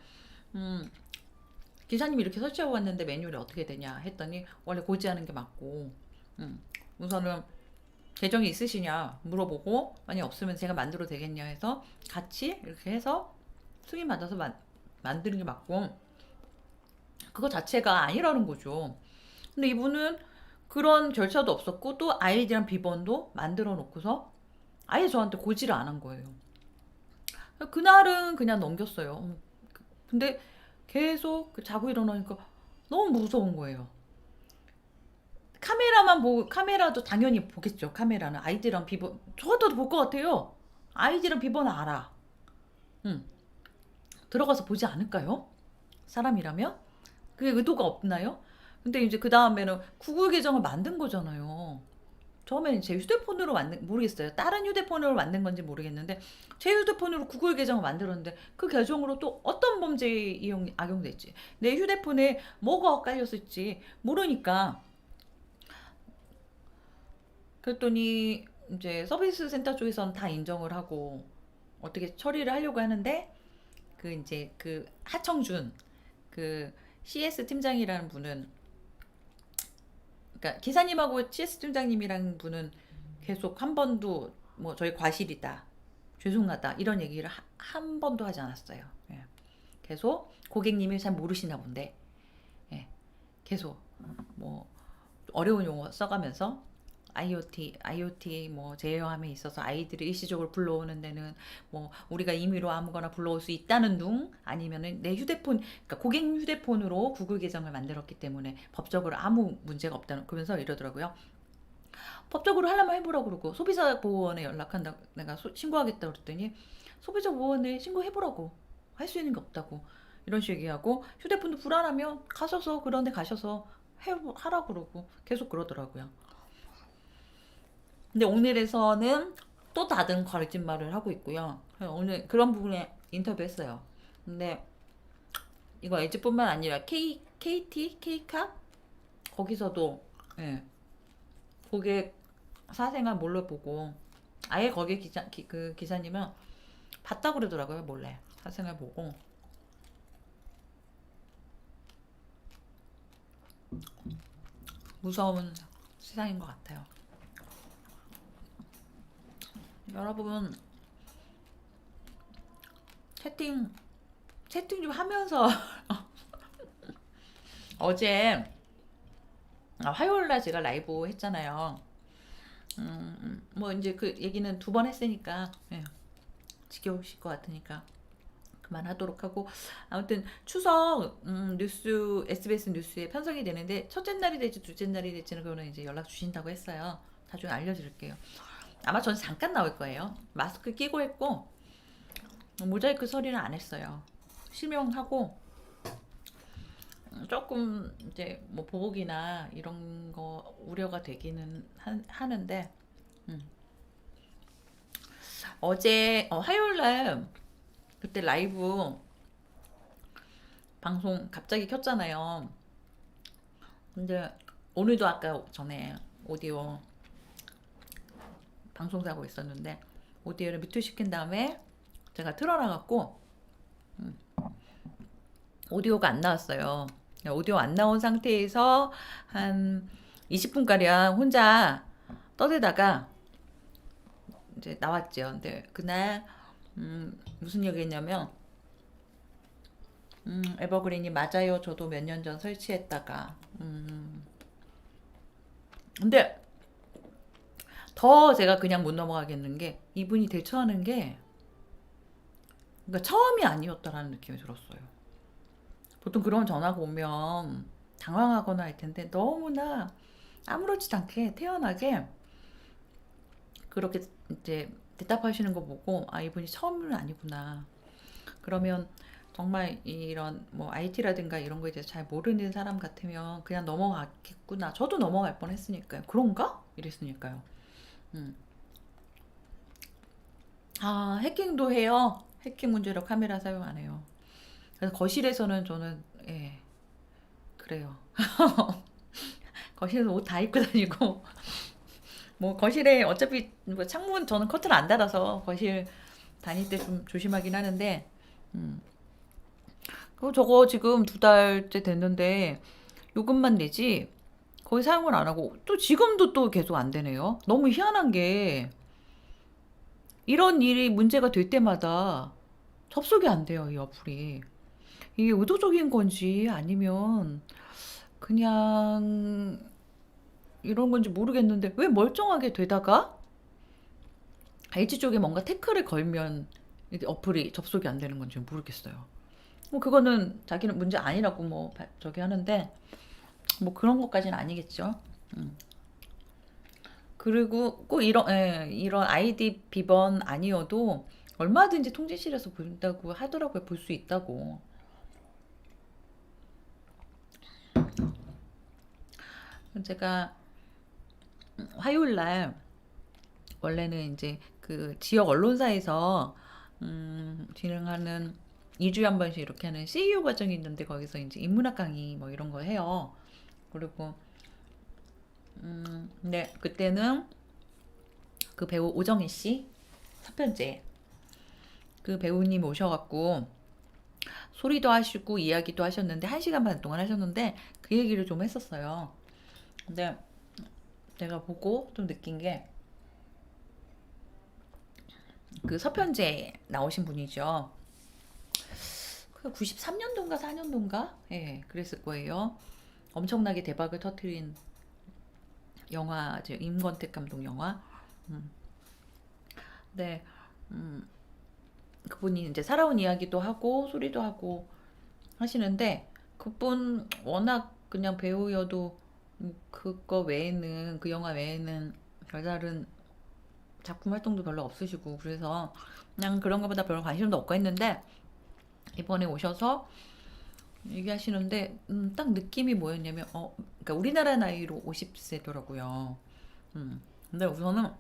기사님이 이렇게 설치하고 왔는데 매뉴얼이 어떻게 되냐 했더니 원래 고지하는 게 맞고 우선은 계정이 있으시냐 물어보고 만약 없으면 제가 만들어도 되겠냐 해서 같이 이렇게 해서 승인 받아서 만드는 게 맞고 그거 자체가 아니라는 거죠. 근데 이분은 그런 절차도 없었고 또 아이디랑 비번도 만들어 놓고서 아예 저한테 고지를 안 한 거예요. 그날은 그냥 넘겼어요. 근데 계속 자고 일어나니까 너무 무서운 거예요. 카메라만 보고, 카메라도 당연히 보겠죠. 카메라는 아이디랑 비번 저 같아도 볼 것 같아요. 아이디랑 비번 알아. 응. 들어가서 보지 않을까요? 사람이라면? 그게 의도가 없나요? 근데 이제 그 다음에는 구글 계정을 만든 거잖아요. 처음에는 제 휴대폰으로 모르겠어요. 다른 휴대폰으로 만든 건지 모르겠는데 제 휴대폰으로 구글 계정을 만들었는데 그 계정으로 또 어떤 범죄에 악용됐지, 내 휴대폰에 뭐가 깔렸을지 모르니까. 그랬더니 이제 서비스 센터 쪽에서는 다 인정을 하고 어떻게 처리를 하려고 하는데 이제 하청준 CS 팀장이라는 분은, 그러니까 기사님하고 CS 팀장님이라는 분은 계속 한 번도 뭐 저희 과실이다, 죄송하다 이런 얘기를 한 번도 하지 않았어요. 예. 계속 고객님이 잘 모르시나 본데, 예. 계속 뭐 어려운 용어 써가면서 IoT 뭐 제어함에 있어서 아이들을 일시적으로 불러오는 데는 뭐 우리가 임의로 아무거나 불러올 수 있다는 둥, 아니면은 내 휴대폰, 그러니까 고객 휴대폰으로 구글 계정을 만들었기 때문에 법적으로 아무 문제가 없다는, 그러면서 이러더라고요. 법적으로 하려면 해보라고 그러고 소비자보호원에 연락한다, 내가 신고하겠다 그랬더니 소비자보호원에 신고해보라고, 할 수 있는 게 없다고 이런 식으로 얘기하고, 휴대폰도 불안하면 가셔서 그런 데 가셔서 하라고 그러고 계속 그러더라고요. 근데 오늘에서는 또 다른 거짓말을 하고 있고요. 오늘 그런 부분에 인터뷰했어요. 근데 이거 LG뿐만 아니라 KT, K카 거기서도, 예, 고객 사생활 몰래 보고, 아예 거기 그 기사님은 봤다 그러더라고요. 몰래 사생활 보고. 무서운 세상인 것 같아요. 여러분 채팅 채팅 좀 하면서 어제 화요일 날 제가 라이브 했잖아요. 뭐 이제 그 얘기는 두 번 했으니까 예, 지겨우실 것 같으니까 그만하도록 하고 아무튼 추석 뉴스 SBS 뉴스에 편성이 되는데 첫째 날이 될지 둘째 날이 될지는 그거는 이제 연락 주신다고 했어요. 나중에 알려드릴게요. 아마 저는 잠깐 나올 거예요. 마스크 끼고 했고 모자이크 처리는 안 했어요. 실명하고 조금 이제 뭐 보복이나 이런 거 우려가 되기는 하는데 어제 화요일 날 그때 라이브 방송 갑자기 켰잖아요. 근데 오늘도 아까 전에 오디오 방송 사고 있었는데 오디오를 뮤트 시킨 다음에 제가 틀어놔갖고 오디오가 안 나왔어요. 오디오 안 나온 상태에서 한 20분가량 혼자 떠들다가 이제 나왔죠. 근데 그날 무슨 얘기했냐면 에버그린이 맞아요. 저도 몇 년 전 설치했다가 근데 더 제가 그냥 못 넘어가겠는 게 이분이 대처하는 게 그러니까 처음이 아니었다라는 느낌이 들었어요. 보통 그런 전화가 오면 당황하거나 할 텐데 너무나 아무렇지도 않게 태연하게 그렇게 이제 대답하시는 거 보고 아 이분이 처음은 아니구나. 그러면 정말 이런 뭐 IT라든가 이런 거에 대해서 잘 모르는 사람 같으면 그냥 넘어갔겠구나. 저도 넘어갈 뻔했으니까요. 그런가? 이랬으니까요. 음. 아 해킹도 해요. 해킹 문제로 카메라 사용 안 해요. 그래서 거실에서는 저는 예 그래요. 거실에서 옷 다 입고 다니고 뭐 거실에 어차피 뭐 창문 저는 커튼 안 닫아서 거실 다닐 때 좀 조심하긴 하는데 음. 저거 지금 두 달째 됐는데 요금만 내지 거의 사용을 안 하고 또 지금도 또 계속 안 되네요. 너무 희한한 게 이런 일이 문제가 될 때마다 접속이 안 돼요, 이 어플이. 이게 의도적인 건지 아니면 그냥 이런 건지 모르겠는데 왜 멀쩡하게 되다가 LG 쪽에 뭔가 태클을 걸면 이게 어플이 접속이 안 되는 건지 모르겠어요. 뭐 그거는 자기는 문제 아니라고 뭐 저기 하는데 뭐 그런 것까지는 아니겠죠. 음. 그리고 꼭 이런 아이디 비번 아니어도 얼마든지 통지실에서 본다고 하더라고요. 볼 수 있다고. 제가 화요일 날 원래는 이제 그 지역 언론사에서 진행하는 2주에 한 번씩 이렇게 하는 CEO 과정이 있는데 거기서 이제 인문학 강의 뭐 이런 거 해요. 그리고 근데 그때는 그 배우 오정희 씨 서편제 그 배우님 오셔갖고 소리도 하시고 이야기도 하셨는데 1시간 반 동안 하셨는데 그 얘기를 좀 했었어요. 근데 내가 보고 좀 느낀 게 그 서편제 나오신 분이죠. 그 93년도인가 4년도인가? 예, 그랬을 거예요. 엄청나게 대박을 터트린 영화, 임권택 감독 영화. 음. 네, 음, 그분이 이제 살아온 이야기도 하고 소리도 하고 하시는데 그분 워낙 그냥 배우여도 그거 외에는 그 영화 외에는 별다른 작품 활동도 별로 없으시고 그래서 그냥 그런 것보다 별로 관심도 없고 했는데 이번에 오셔서 얘기하시는데 딱 느낌이 뭐였냐면 그러니까 우리나라 나이로 50세더라고요. 근데 우선은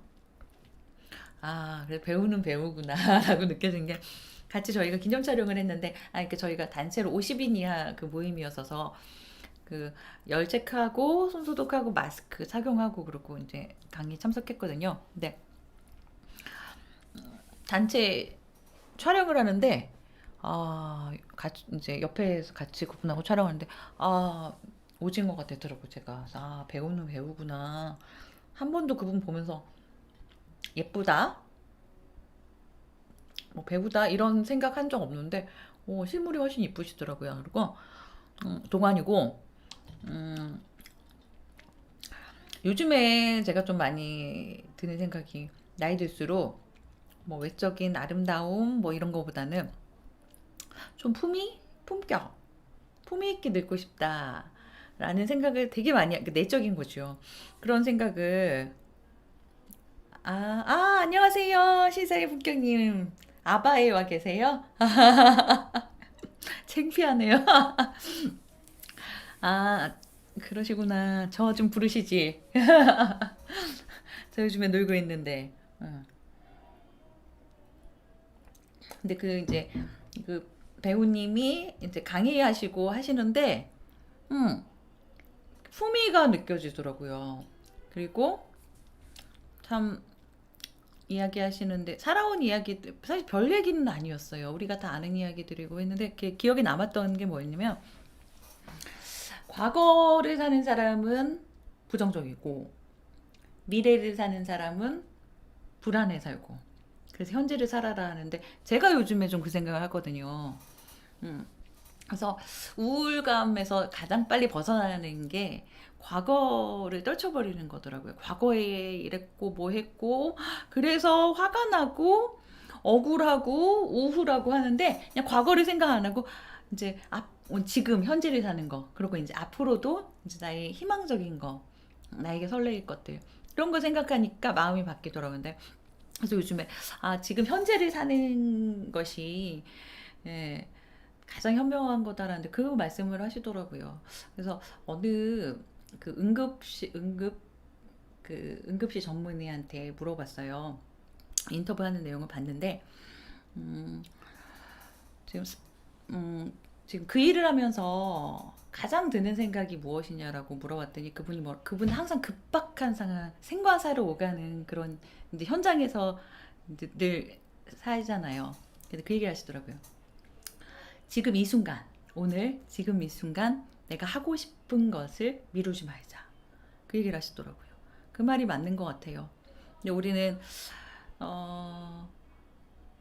아 그래 배우는 배우구나라고 느껴진 게 같이 저희가 기념 촬영을 했는데 그러니까 저희가 단체로 50인 이하 그 모임이었어서 그 열 체크하고 손 소독하고 마스크 착용하고 그러고 이제 강의 참석했거든요. 근데 단체 촬영을 하는데 같이 이제 옆에서 같이 그분하고 촬영하는데 아 오징어 같았더라고 제가. 그래서 아, 배우는 배우구나. 한 번도 그분 보면서 예쁘다, 뭐 배우다 이런 생각한 적 없는데 실물이 훨씬 이쁘시더라고요. 그리고 동안이고 음, 요즘에 제가 좀 많이 드는 생각이 나이 들수록 뭐 외적인 아름다움 뭐 이런 거보다는 좀 품격, 품위 있게 늙고 싶다라는 생각을 되게 많이 내적인 거죠. 그런 생각을 안녕하세요. 시사의 품격님. 아바에 와 계세요? 창피하네요. 아, 그러시구나. 저 좀 부르시지. 저 요즘에 놀고 있는데. 어. 근데 그 이제 그 배우님이 이제 강의하시고 하시는데, 음, 품위가 느껴지더라고요. 그리고 참 이야기하시는데 살아온 이야기들 사실 별 얘기는 아니었어요. 우리가 다 아는 이야기들이고 했는데 기억에 남았던 게 뭐였냐면 과거를 사는 사람은 부정적이고 미래를 사는 사람은 불안해 살고 그래서 현재를 살아라 하는데 제가 요즘에 좀 그 생각을 하거든요. 음. 그래서 우울감에서 가장 빨리 벗어나는 게 과거를 떨쳐버리는 거더라고요. 과거에 이랬고 뭐 했고 그래서 화가 나고 억울하고 우울하고 하는데 그냥 과거를 생각 안 하고 이제 지금 현재를 사는 거 그리고 이제 앞으로도 이제 나의 희망적인 거 나에게 설레일 것들 그런 거 생각하니까 마음이 바뀌더라고요. 근데 그래서 요즘에 지금 현재를 사는 것이 예, 가장 현명한 거다라는데 그 말씀을 하시더라고요. 그래서 어느 그 응급실 전문의한테 물어봤어요. 인터뷰하는 내용을 봤는데 음, 지금 지금 그 일을 하면서 가장 드는 생각이 무엇이냐라고 물어봤더니 그분 항상 급박한 상황 생과사로 오가는 그런 이제 현장에서 이제 늘 살잖아요. 그래서 그 얘기를 하시더라고요. 지금 이 순간, 오늘 지금 이 순간 내가 하고 싶은 것을 미루지 말자. 그 얘기를 하시더라고요. 그 말이 맞는 것 같아요. 근데 우리는 어,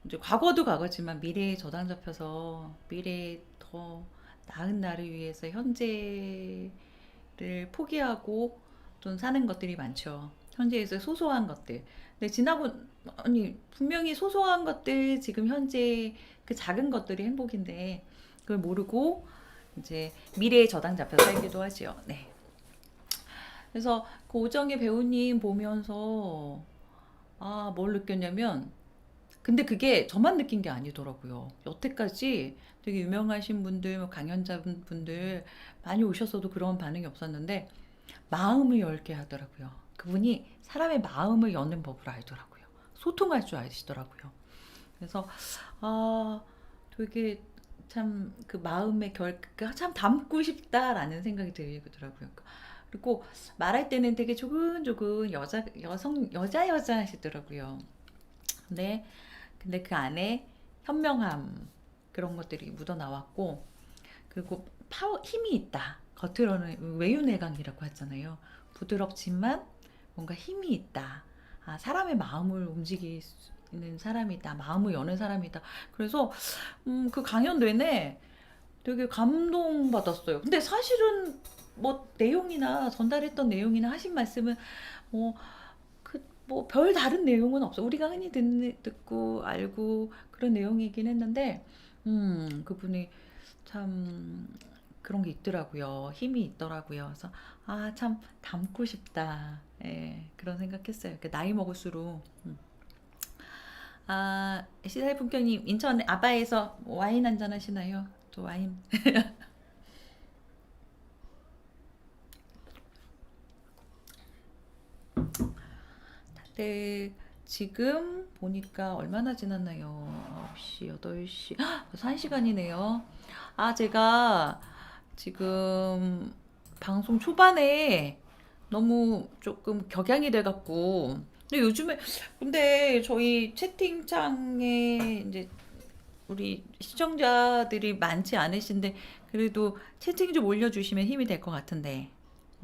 이제 과거도 과거지만 미래에 저당 잡혀서 미래에 더 나은 나를 위해서 현재를 포기하고 좀 사는 것들이 많죠. 현재에서 소소한 것들. 근데 아니, 분명히 소소한 것들, 지금 현재 그 작은 것들이 행복인데, 그걸 모르고, 이제 미래에 저당 잡혀 살기도 하지요. 네. 그래서 그 오정의 배우님 보면서, 뭘 느꼈냐면, 근데 그게 저만 느낀 게 아니더라고요. 여태까지 되게 유명하신 분들, 뭐 강연자분들 많이 오셨어도 그런 반응이 없었는데, 마음을 열게 하더라고요. 그분이 사람의 마음을 여는 법을 알더라고요. 소통할 줄 아시더라고요. 그래서 아 되게 참 그 마음의 참 담고 싶다라는 생각이 들더라고요. 그리고 말할 때는 되게 조근조근 여자 하시더라고요. 근데 그 안에 현명함 그런 것들이 묻어 나왔고 그리고 힘이 있다. 겉으로는 외유내강이라고 하잖아요. 부드럽지만 뭔가 힘이 있다. 사람의 마음을 움직이는 사람이다. 마음을 여는 사람이다. 그래서 그 강연 내내 되게 감동받았어요. 근데 사실은 뭐 내용이나 전달했던 내용이나 하신 말씀은 뭐 뭐 별 다른 내용은 없어. 우리가 흔히 듣고 알고 그런 내용이긴 했는데, 그분이 참 그런 게 있더라고요. 힘이 있더라고요. 그래서 참 닮고 싶다. 예, 그런 생각했어요. 나이 먹을수록. 시사의 품격님 인천 아바에서 와인 한잔 하시나요? 또 와인. 네, 지금 보니까 얼마나 지났나요? 9시, 8시. 벌써 1시간이네요. 제가 지금 방송 초반에 너무 조금 격양이 돼갖고. 근데 요즘에, 근데 저희 채팅창에 이제 우리 시청자들이 많지 않으신데 그래도 채팅 좀 올려주시면 힘이 될 것 같은데.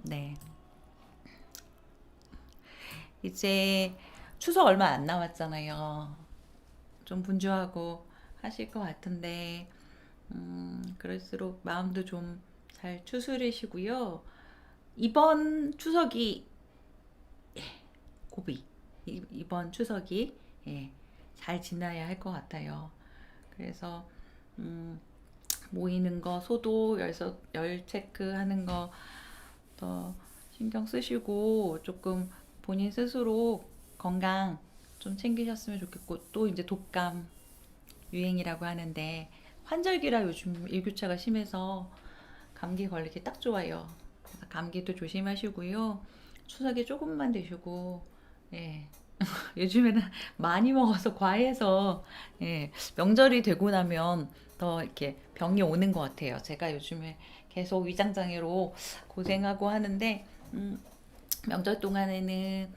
네. 이제 추석 얼마 안 남았잖아요. 좀 분주하고 하실 것 같은데, 그럴수록 마음도 좀 잘 추스리시고요. 이번 추석이 고비. 이번 추석이 예, 잘 지나야 할 것 같아요. 그래서 음, 모이는 거, 소도, 열 체크하는 거 더 신경 쓰시고 조금 본인 스스로 건강 좀 챙기셨으면 좋겠고 또 이제 독감 유행이라고 하는데 환절기라 요즘 일교차가 심해서 감기 걸리기 딱 좋아요. 그래서 감기도 조심하시고요. 추석에 조금만 드시고 예. 요즘에는 많이 먹어서 과해서 예. 명절이 되고 나면 더 이렇게 병이 오는 것 같아요. 제가 요즘에 계속 위장장애로 고생하고 하는데 명절 동안에는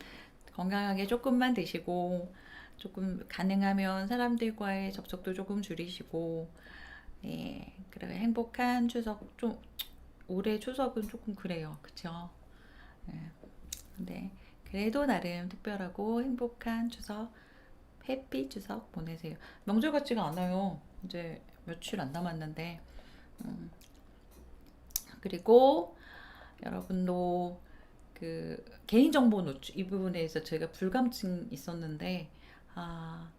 건강하게 조금만 드시고 조금 가능하면 사람들과의 접촉도 조금 줄이시고 예, 그래 행복한 추석 좀 올해 추석은 조금 그래요, 그쵸? 예, 근데 그래도 나름 특별하고 행복한 추석, 해피 추석 보내세요. 명절 같지가 않아요. 이제 며칠 안 남았는데 그리고 여러분도 그 개인정보 노출 이 부분에 있어 제가 불감증 있었는데 아,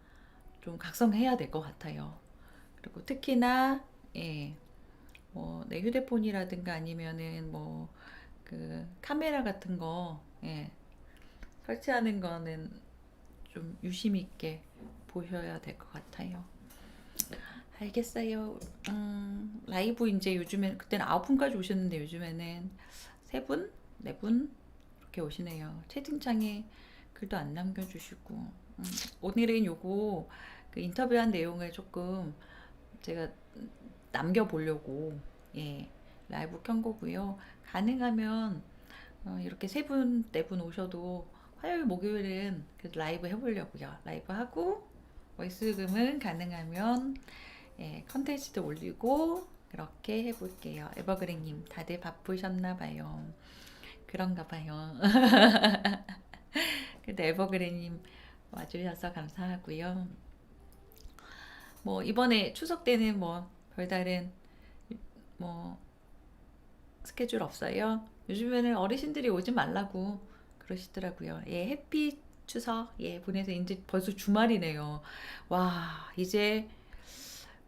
좀 각성해야 될 것 같아요. 그리고 특히나 예, 뭐 내 휴대폰이라든가 아니면은 뭐 그 카메라 같은 거 예, 설치하는 거는 좀 유심 있게 보셔야 될 것 같아요. 알겠어요. 라이브 이제 요즘엔 그때는 9분까지 오셨는데 요즘에는 3분, 4분 이렇게 오시네요. 채팅창에 글도 안 남겨주시고 오늘은 요거 그 인터뷰한 내용을 조금 제가 남겨보려고 예 라이브 켠 거고요. 가능하면 이렇게 3분, 4분 오셔도 화요일, 목요일은 그래도 라이브 해보려고요. 라이브 하고 월수금은 가능하면 예, 컨텐츠도 올리고 그렇게 해볼게요. 에버그린님 다들 바쁘셨나 봐요. 그런가 봐요. 근데 에버그린님 와주셔서 감사하고요. 뭐 이번에 추석 때는 뭐 별다른 뭐 스케줄 없어요. 요즘에는 어르신들이 오지 말라고 그러시더라고요. 예, 해피 추석 예 보내서 이제 벌써 주말이네요. 와 이제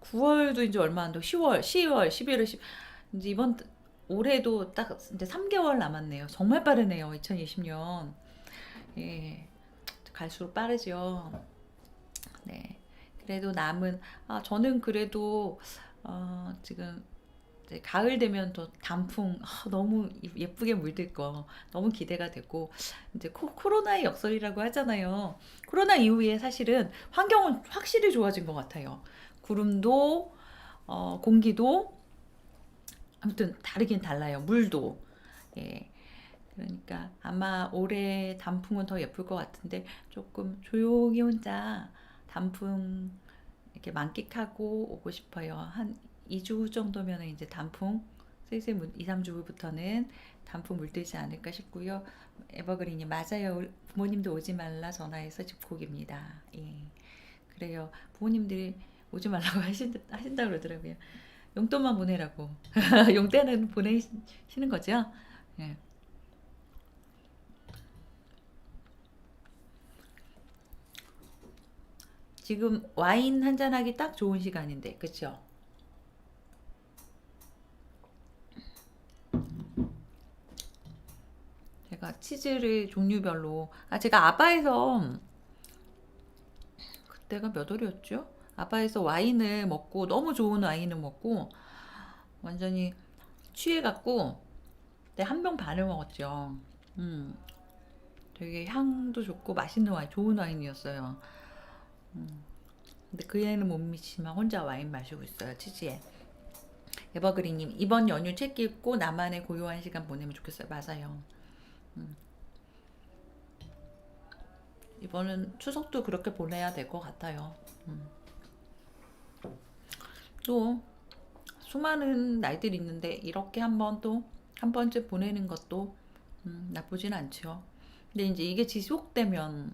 9월도 이제 얼마 안 돼. 10월, 10월, 11월, 10 이제 이번 올해도 딱 이제 3개월 남았네요. 정말 빠르네요. 2020년. 예. 갈수록 빠르죠. 네. 그래도 남은 저는 그래도 지금 이제 가을 되면 또 단풍 너무 예쁘게 물들 거 너무 기대가 되고 이제 코로나의 역설이라고 하잖아요. 코로나 이후에 사실은 환경은 확실히 좋아진 것 같아요. 구름도 공기도 아무튼 다르긴 달라요. 물도 예. 그러니까 아마 올해 단풍은 더 예쁠 것 같은데 조금 조용히 혼자 단풍 이렇게 만끽하고 오고 싶어요. 한 2주 후 정도면 이제 단풍 슬슬 2, 3주 후부터는 단풍 물들지 않을까 싶고요. 에버그린이 맞아요. 부모님도 오지 말라 전화해서 집콕입니다. 예. 그래요. 부모님들이 오지 말라고 하신다 그러더라고요. 용돈만 보내라고. 용돈은 보내시는 거죠? 예. 지금 와인 한잔 하기 딱 좋은 시간인데, 그쵸? 제가 치즈를 종류별로, 제가 아바에서, 그때가 몇 월이었죠? 아바에서 와인을 먹고, 너무 좋은 와인을 먹고, 완전히 취해갖고, 그때 한 병 반을 먹었죠. 음, 되게 향도 좋고, 맛있는 와인, 좋은 와인이었어요. 근데 그 애는 못 미치지만 혼자 와인 마시고 있어요, 치즈에. 에버그린님, 이번 연휴 책 읽고 나만의 고요한 시간 보내면 좋겠어요. 맞아요. 이번은 추석도 그렇게 보내야 될 것 같아요. 음. 또 수많은 날들이 있는데 이렇게 한번 또 한 번쯤 보내는 것도 나쁘진 않죠. 근데 이제 이게 지속될까봐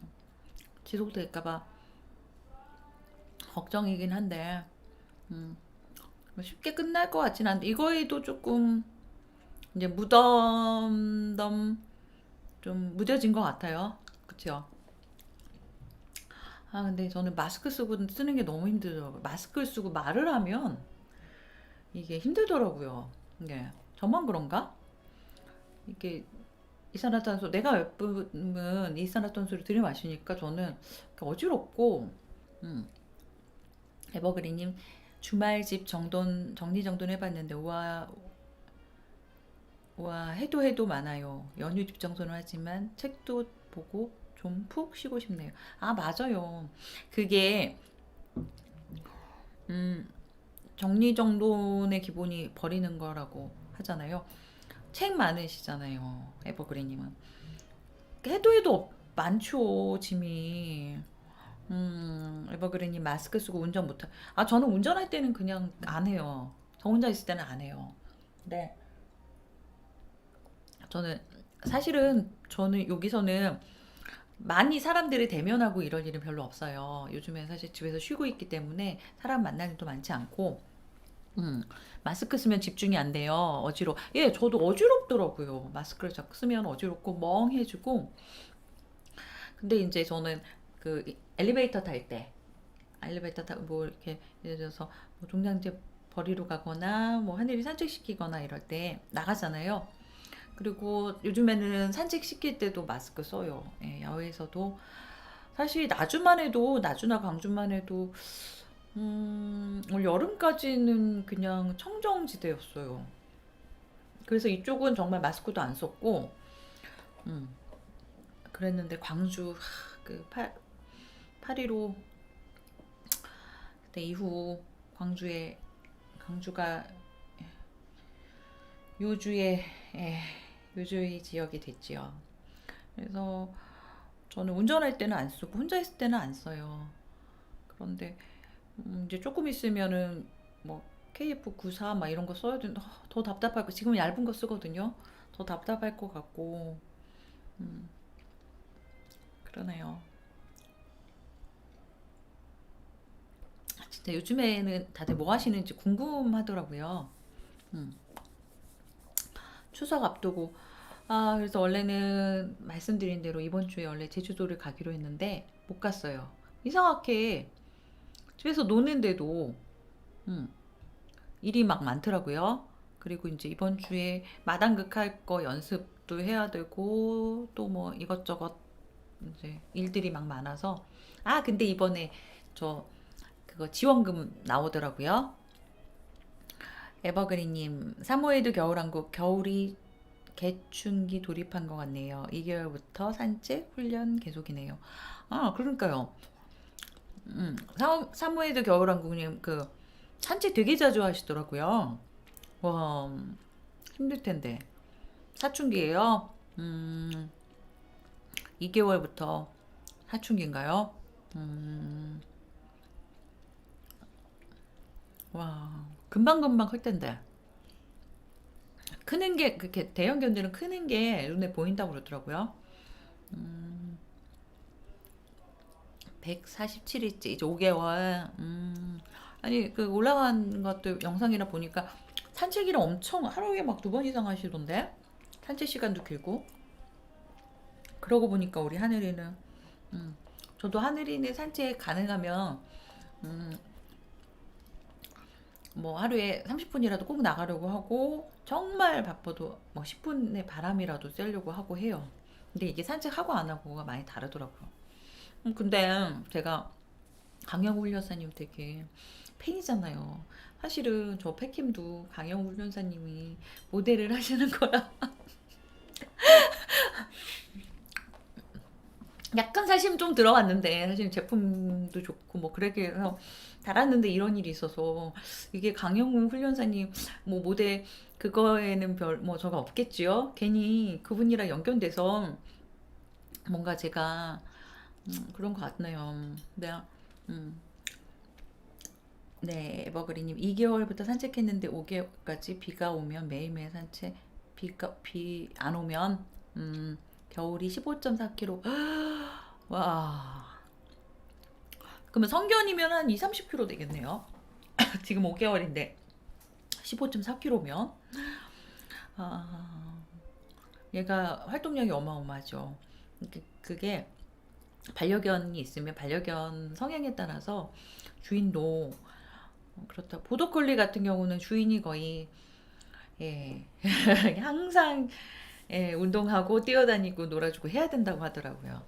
걱정이긴 한데 뭐 쉽게 끝날 것 같진 않은데 이거에도 조금 이제 무덤덤 좀 무뎌진 것 같아요. 그쵸? 아 근데 저는 마스크 쓰고 쓰는 게 너무 힘들더라고요. 마스크를 쓰고 말을 하면 이게 힘들더라고요. 이게 저만 그런가? 이게 이산화탄소 내가 몇 분은 이산화탄소를 들이마시니까 저는 어지럽고 음, 에버그린님 주말집 정리정돈 해봤는데 와 해도 많아요. 연휴 집 정돈을 하지만 책도 보고 좀 푹 쉬고 싶네요. 아 맞아요. 그게 음, 정리정돈의 기본이 버리는 거라고 하잖아요. 책 많으시잖아요. 에버그린님은 해도 많죠 짐이. 에버그린님 마스크 쓰고 운전 못하. 아 저는 운전할 때는 그냥 안 해요. 저 혼자 있을 때는 안 해요. 네. 저는 사실은 저는 여기서는 많이 사람들을 대면하고 이럴 일은 별로 없어요. 요즘엔 사실 집에서 쉬고 있기 때문에 사람 만날 일도 많지 않고, 음, 마스크 쓰면 집중이 안 돼요. 예, 저도 어지럽더라고요. 마스크를 자꾸 쓰면 어지럽고 멍해지고. 근데 이제 저는 그 엘리베이터 탈 때, 뭐 이렇게 예를 들어서 뭐 종량제 버리러 가거나 뭐 하늘이 산책시키거나 이럴 때 나가잖아요. 그리고 요즘에는 산책시킬 때도 마스크 써요. 예, 야외에서도. 사실 나주나 광주만 해도, 올 여름까지는 그냥 청정지대였어요. 그래서 이쪽은 정말 마스크도 안 썼고, 음, 그랬는데 광주, 그 8.15 그때 이후 광주가 요주의, 예, 요주의 지역이 됐지요. 그래서 저는 운전할 때는 안 쓰고 혼자 있을 때는 안 써요. 그런데 이제 조금 있으면은 뭐 KF94 막 이런 거 써야 되는데 더 답답할 거 지금 얇은 거 쓰거든요. 더 답답할 것 같고 음, 그러네요. 진짜 요즘에는 다들 뭐 하시는지 궁금하더라고요. 음, 추석 앞두고 그래서 원래는 말씀드린 대로 이번 주에 원래 제주도를 가기로 했는데 못 갔어요. 이상하게 집에서 노는데도 음, 일이 막 많더라고요. 그리고 이제 이번 주에 마당극 할 거 연습도 해야 되고 또 뭐 이것저것 이제 일들이 막 많아서 근데 이번에 저 그거 지원금 나오더라고요. 에버그린님 사모예드 겨울왕국 겨울이 개춘기 돌입한 것 같네요. 2개월부터 산책 훈련 계속이네요. 그러니까요. 사모예드 겨울왕국님 그 산책 되게 자주 하시더라고요. 와, 힘들 텐데. 사춘기예요? 2개월부터 사춘기인가요? 음, 와, 금방금방 클 텐데. 크는 게, 그렇게 대형견들은 크는 게 눈에 보인다고 그러더라고요. 147일째, 이제 5개월. 아니, 그 올라간 것도 영상이라 보니까 산책이랑 엄청 하루에 막 2번 이상 하시던데? 산책 시간도 길고. 그러고 보니까 우리 하늘이는, 저도 하늘이는 산책 가능하면, 음, 뭐 하루에 30분이라도 꼭 나가려고 하고, 정말 바빠도 뭐 10분의 바람이라도 쐬려고 하고 해요. 근데 이게 산책하고 안 하고가 많이 다르더라고요. 근데 제가 강영훈 훈련사님 되게 팬이잖아요. 사실은 저 팬킴도 강영훈 훈련사님이 모델을 하시는 거라 약간 사심 좀 들어왔는데 사실 제품도 좋고 뭐 그렇게 해서 달았는데 이런 일이 있어서 이게 강영훈 훈련사님 뭐 모델 그거에는 별 뭐 저가 없겠지요. 괜히 그분이랑 연결돼서 뭔가 제가 그런 것 같네요. 네, 음, 네, 에버그린님 2개월부터 산책했는데 5개월까지 비가 오면 매일매일 산책. 비 안 오면 겨울이 15.4km. 와. 그러면 성견이면 한 2, 30km 되겠네요. 지금 5개월인데 15.4km면 아, 얘가 활동량이 어마어마하죠. 그게 반려견이 있으면 반려견 성향에 따라서 주인도 그렇다. 보더콜리 같은 경우는 주인이 거의 예, 항상 운동하고 뛰어다니고 놀아주고 해야 된다고 하더라고요.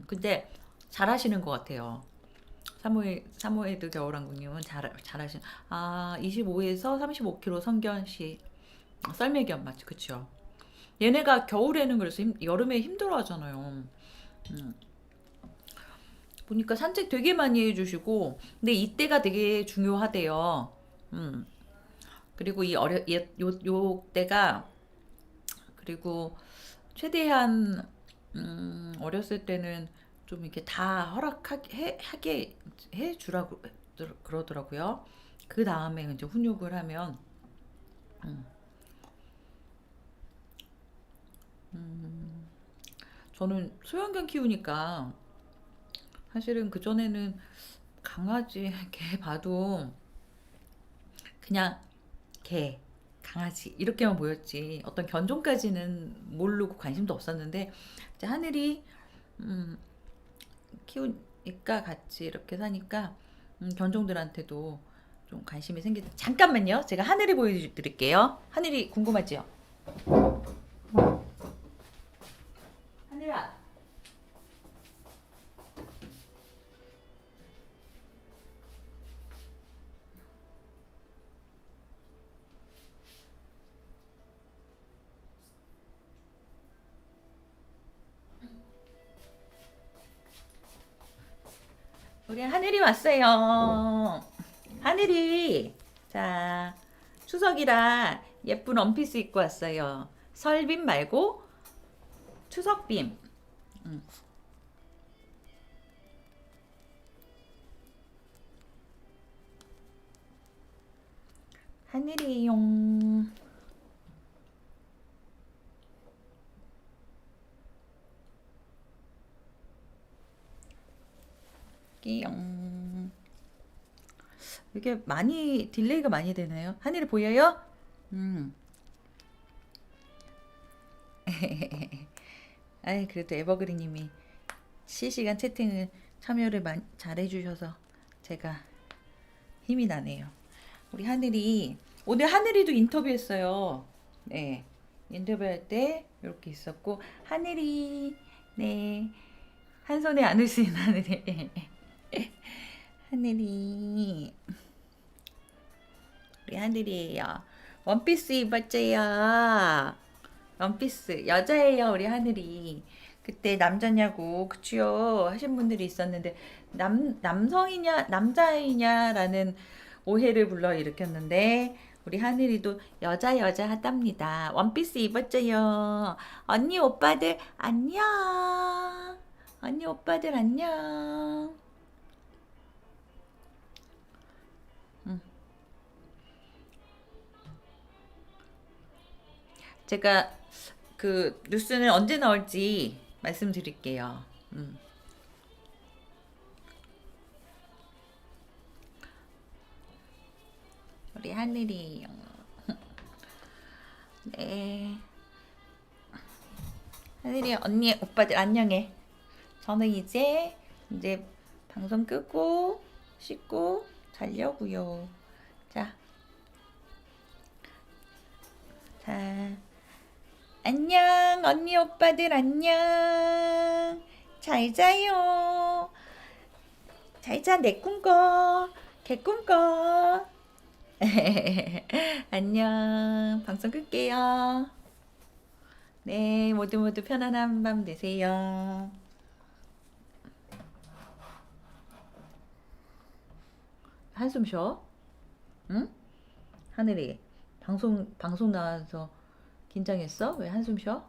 근데 잘하시는 것 같아요. 사모예드 겨울왕국님은 잘하신. 아, 25에서 35kg 성견씨 썰매견 맞죠, 그쵸? 얘네가 겨울에는 그래서 여름에 힘들어 하잖아요. 음, 보니까 산책 되게 많이 해주시고, 근데 이때가 되게 중요하대요. 음, 그리고 요 때가, 그리고 최대한, 어렸을 때는 좀 이렇게 다 하게 해주라고 그러더라고요. 그 다음에 이제 훈육을 하면, 음, 저는 소형견 키우니까 사실은 그전에는 강아지, 개 봐도 그냥 개, 강아지 이렇게만 보였지 어떤 견종까지는 모르고 관심도 없었는데 이제 하늘이 음, 키우니까 같이 이렇게 사니까 견종들한테도 좀 관심이 생기. 잠깐만요. 제가 하늘이 보여드릴게요. 하늘이 궁금하지요? 하늘아. 우리 하늘이 왔어요. 하늘이 자 추석이라 예쁜 원피스 입고 왔어요. 설빔 말고 추석빔. 음. 하늘이용. 끼용. 이게 많이 딜레이가 많이 되나요? 하늘이 보여요? 음. 아이 그래도 에버그린님이 실시간 채팅을 참여를 잘 해주셔서 제가 힘이 나네요. 우리 하늘이 오늘 하늘이도 인터뷰했어요. 네, 인터뷰할 때 이렇게 있었고 하늘이 네 한 손에 안을 수 있는 하늘이 하늘이 우리 하늘이에요. 원피스 입었죠요. 원피스 여자예요 우리 하늘이. 그때 남자냐고 그치요 하신 분들이 있었는데 남성이냐 남자이냐라는 오해를 불러일으켰는데 우리 하늘이도 여자 하답니다. 원피스 입었죠요. 언니 오빠들 안녕. 언니 오빠들 안녕. 음. 제가 그 뉴스는 언제 나올지 말씀드릴게요. 우리 하늘이 네 하늘이 언니 오빠들 안녕해. 저는 이제 방송 끄고 씻고 자려고요. 자, 자 안녕 언니 오빠들 안녕. 잘 자요. 잘 자 내 꿈꿔. 개 꿈꿔. 안녕. 방송 끌게요. 네, 모두 편안한 밤 되세요. 한숨 쉬어? 응? 하늘이 방송 나와서 긴장했어? 왜 한숨 쉬어?